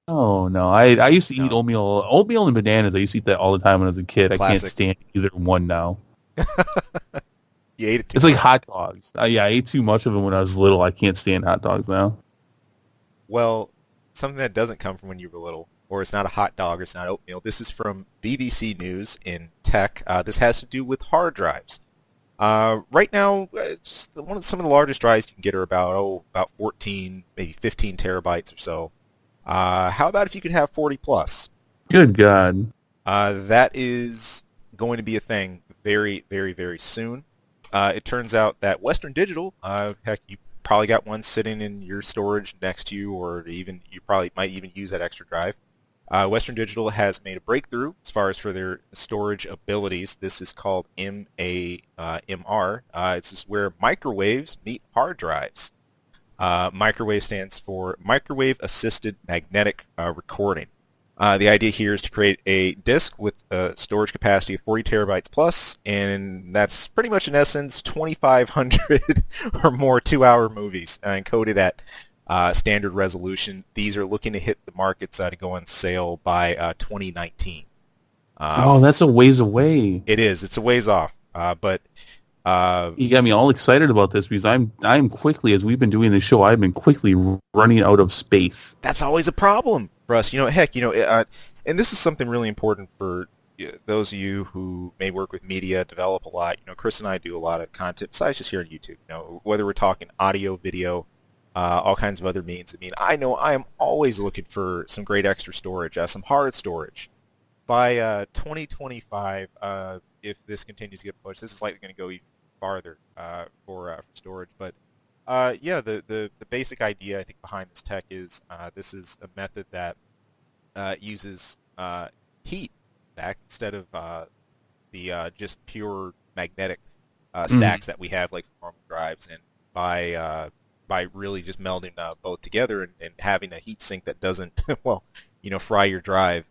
No. I used to eat oatmeal and bananas. I used to eat that all the time when I was a kid. Classic. I can't stand either one now. You ate it too It's much. like hot dogs. I ate too much of them when I was little. I can't stand hot dogs now. Well, something that doesn't come from when you were little, or it's not a hot dog, or it's not oatmeal. This is from BBC News in Tech. This has to do with hard drives. Right now, some of the largest drives you can get are about 14, maybe 15 terabytes or so. How about if you could have 40 plus? Good God. That is going to be a thing very, very, very soon. It turns out that Western Digital, heck, you probably got one sitting in your storage next to you, or even you probably might even use that extra drive. Western Digital has made a breakthrough as far as for their storage abilities. This is called MAMR. It's just where microwaves meet hard drives. Microwave stands for Microwave Assisted Magnetic Recording. The idea here is to create a disk with a storage capacity of 40 terabytes plus, and that's pretty much in essence 2,500 or more 2-hour movies encoded at standard resolution. These are looking to hit the markets to go on sale by 2019. That's a ways away. It is. It's a ways off, but You got me all excited about this because I'm quickly, as we've been doing this show, I've been quickly running out of space. that's always a problem for us. Heck, and this is something really important for those of you who may work with media, develop a lot. Chris and I do a lot of content besides just here on YouTube. Whether we're talking audio, video, all kinds of other means. I know I am always looking for some great extra storage, some hard storage. By 2025, if this continues to get pushed, this is likely going to go even farther for storage. But the basic idea I think behind this tech is this is a method that uses heat back instead of the just pure magnetic stacks that we have like normal drives, and by really just melding both together and having a heat sink that doesn't fry your drive,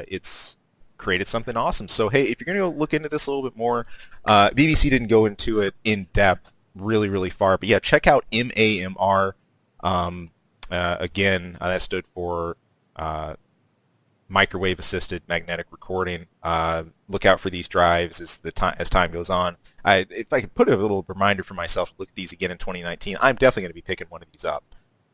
it's created something awesome. So hey, if you're going to go look into this a little bit more, BBC didn't go into it in depth really, really far, but yeah, check out MAMR. Again, that stood for Microwave Assisted Magnetic Recording. Look out for these drives as time goes on. If I could put a little reminder for myself to look at these again in 2019, I'm definitely going to be picking one of these up,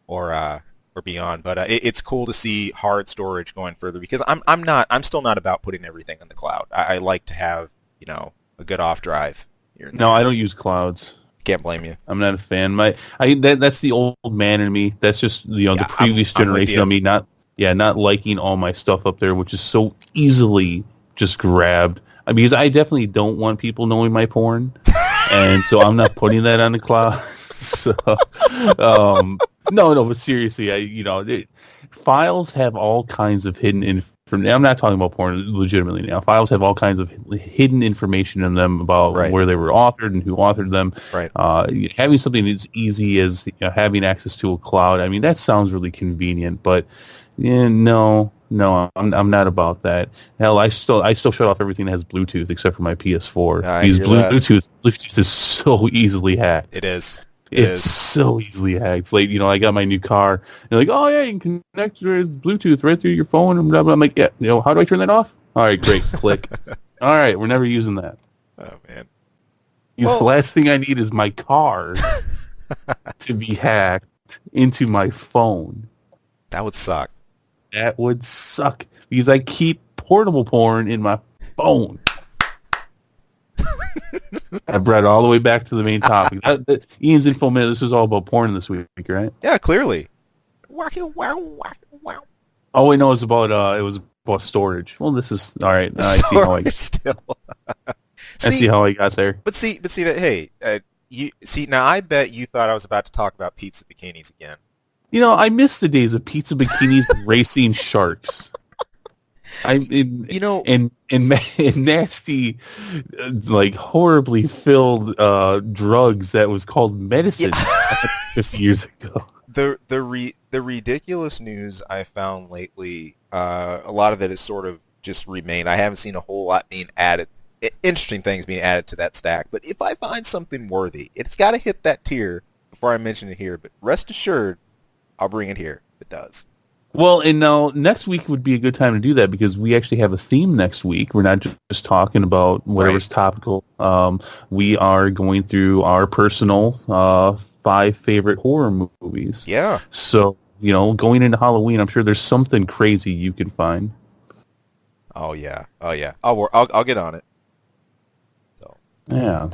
or beyond. But it's cool to see hard storage going further, because I'm still not about putting everything in the cloud. I like to have a good off drive here and No, there. I don't use clouds. Can't blame you. I'm not a fan. That's the old man in me. That's just the previous generation of me not liking all my stuff up there, which is so easily just grabbed. Because I definitely don't want people knowing my porn, and so I'm not putting that on the cloud. So, no, but seriously, files have all kinds of hidden information. I'm not talking about porn legitimately now. Files have all kinds of hidden information in them about where they were authored and who authored them. Right. Having something as easy as having access to a cloud, that sounds really convenient, but no, I'm not about that. Hell, I still shut off everything that has Bluetooth except for my PS4. Because Bluetooth is so easily hacked. It is. It's so easily hacked. It's like, I got my new car. They're like, oh yeah, you can connect your Bluetooth right through your phone and blah, blah. I'm like, yeah, how do I turn that off? All right, great, click. All right, we're never using that. Oh man. The last thing I need is my car to be hacked into my phone. That would suck. That would suck because I keep portable porn in my phone. I brought it all the way back to the main topic. Ian's Info Minute, this was all about porn this week, right? Yeah, clearly. Oh, wait, no, it was about storage. Well, this is, all right, I see how I got still. see how I got there. But see that, hey, now I bet you thought I was about to talk about pizza bikinis again. I miss the days of pizza bikinis and racing sharks. And nasty, like horribly filled drugs that was called medicine 50 years ago. The ridiculous news I found lately, a lot of it is sort of just remained. I haven't seen a whole lot being added, interesting things being added to that stack. But if I find something worthy, it's got to hit that tier before I mention it here. But rest assured, I'll bring it here if it does. Well, and now next week would be a good time to do that because we actually have a theme next week. We're not just talking about whatever's topical. We are going through our personal 5 favorite horror movies. Yeah. So, going into Halloween, I'm sure there's something crazy you can find. Oh yeah. I'll get on it. So. Yeah.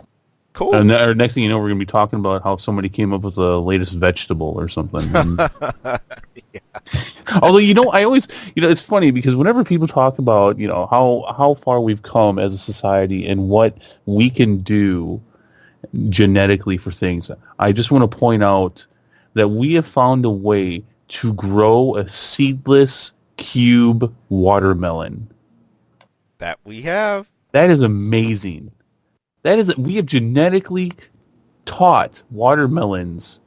Cool. And next thing you know, we're going to be talking about how somebody came up with the latest vegetable or something. Yeah. Although, I always, it's funny because whenever people talk about, how far we've come as a society and what we can do genetically for things, I just want to point out that we have found a way to grow a seedless cube watermelon. That we have. That is amazing. We have genetically taught watermelons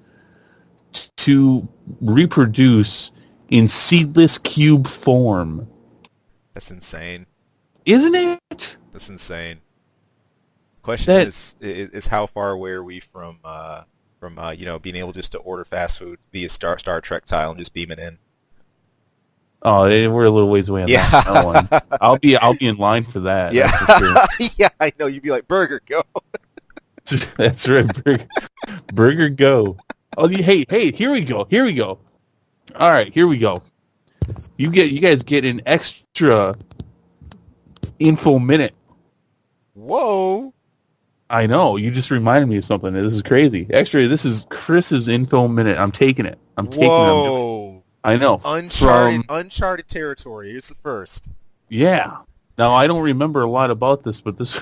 to reproduce in seedless cube form. That's insane. Isn't it? That's insane. Question is how far away are we from being able just to order fast food via Star Trek style and just beam it in? Oh, we're a little ways away on that one. I'll be in line for that. Yeah, that's for sure. Yeah, I know. You'd be like, burger, go. That's right, burger, go. Oh, hey, here we go. All right, here we go. You guys get an extra info minute. Whoa. I know. You just reminded me of something. This is crazy. Extra. This is Chris's info minute. I'm taking it. Whoa. I know. Uncharted territory. It's the first. Yeah. Now I don't remember a lot about this, but this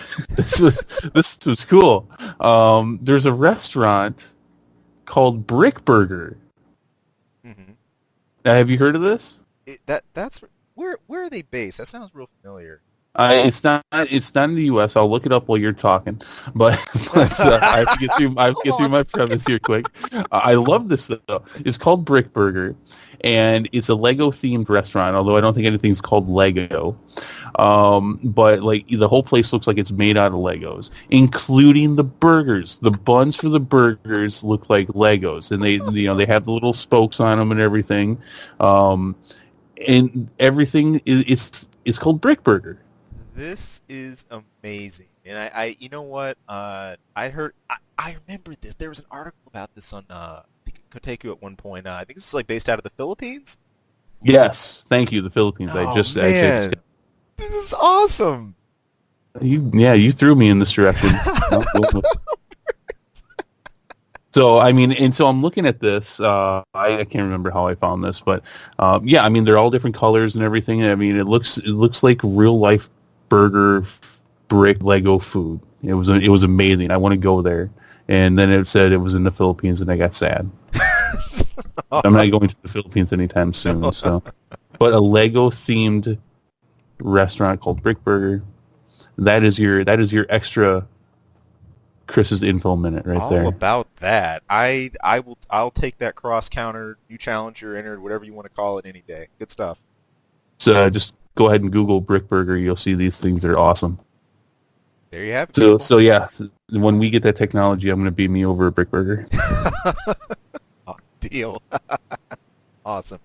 was cool. There's a restaurant called Brick Burger. Mm-hmm. Now, have you heard of this? That's where are they based? That sounds real familiar. It's not in the U.S. I'll look it up while you're talking, but I have to get through my premise here quick. I love this though. It's called Brick Burger, and it's a Lego themed restaurant. Although I don't think anything's called Lego, but like the whole place looks like it's made out of Legos, including the burgers. The buns for the burgers look like Legos, and they have the little spokes on them and everything, and everything is called Brick Burger. This is amazing, and I you know what? I remember this. There was an article about this on I think Kotaku at one point. I think this is like based out of the Philippines. Yes, thank you, the Philippines. Oh, man. This is awesome. You threw me in this direction. So I mean, and so I'm looking at this. I can't remember how I found this, but yeah, I mean they're all different colors and everything. I mean it looks like real life burger brick Lego food. It was amazing. I want to go there. And then it said it was in the Philippines, and I got sad. I'm not going to the Philippines anytime soon. So, but a Lego themed restaurant called Brick Burger. That is your extra Chris's info minute right there. All about that. I'll take that cross counter, new challenger entered, whatever you want to call it, any day. Good stuff. So just go ahead and Google Brick Burger. You'll see these things. They're awesome. There you have it. So yeah, when we get that technology, I'm going to beat me over a Brick Burger. Oh, deal. Awesome.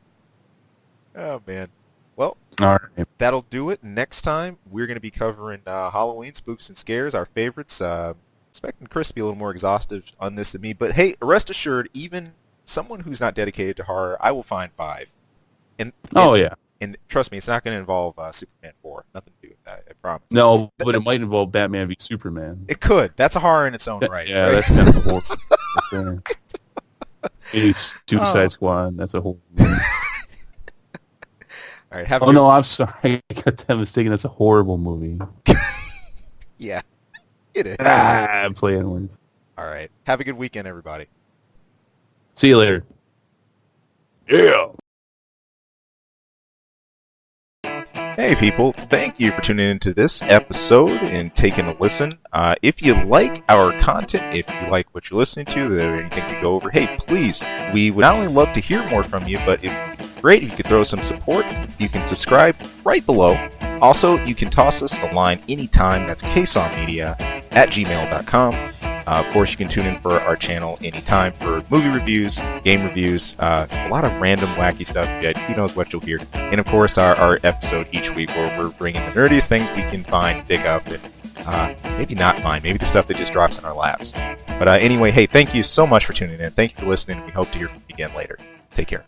Oh man. Well, all right. That'll do it. Next time we're going to be covering Halloween spooks and scares, our favorites. Expecting Chris to be a little more exhaustive on this than me, but hey, rest assured, even someone who's not dedicated to horror, I will find 5. And yeah. And trust me, it's not going to involve Superman 4. Nothing to do with that, I promise. No, but it might involve Batman v Superman. It could. That's a horror in its own right. Yeah, right? that's kind of horror. It's Suicide Squad. That's a whole. All right. No, I'm sorry. I got that mistaken. That's a horrible movie. Yeah, it is. I'm playing words. All right. Have a good weekend, everybody. See you later. Yeah. Hey people, thank you for tuning into this episode and taking a listen. If you like our content, if you like what you're listening to, there anything we go over, hey, please, we would not only love to hear more from you, but great if you could throw some support. You can subscribe right below. Also, you can toss us a line anytime. That's ksawmedia@gmail.com. Of course, you can tune in for our channel anytime for movie reviews, game reviews, a lot of random wacky stuff. Who knows what you'll hear. And of course, our episode each week where we're bringing the nerdiest things we can find, pick up, and maybe not find. Maybe the stuff that just drops in our laps. But anyway, hey, thank you so much for tuning in. Thank you for listening. We hope to hear from you again later. Take care.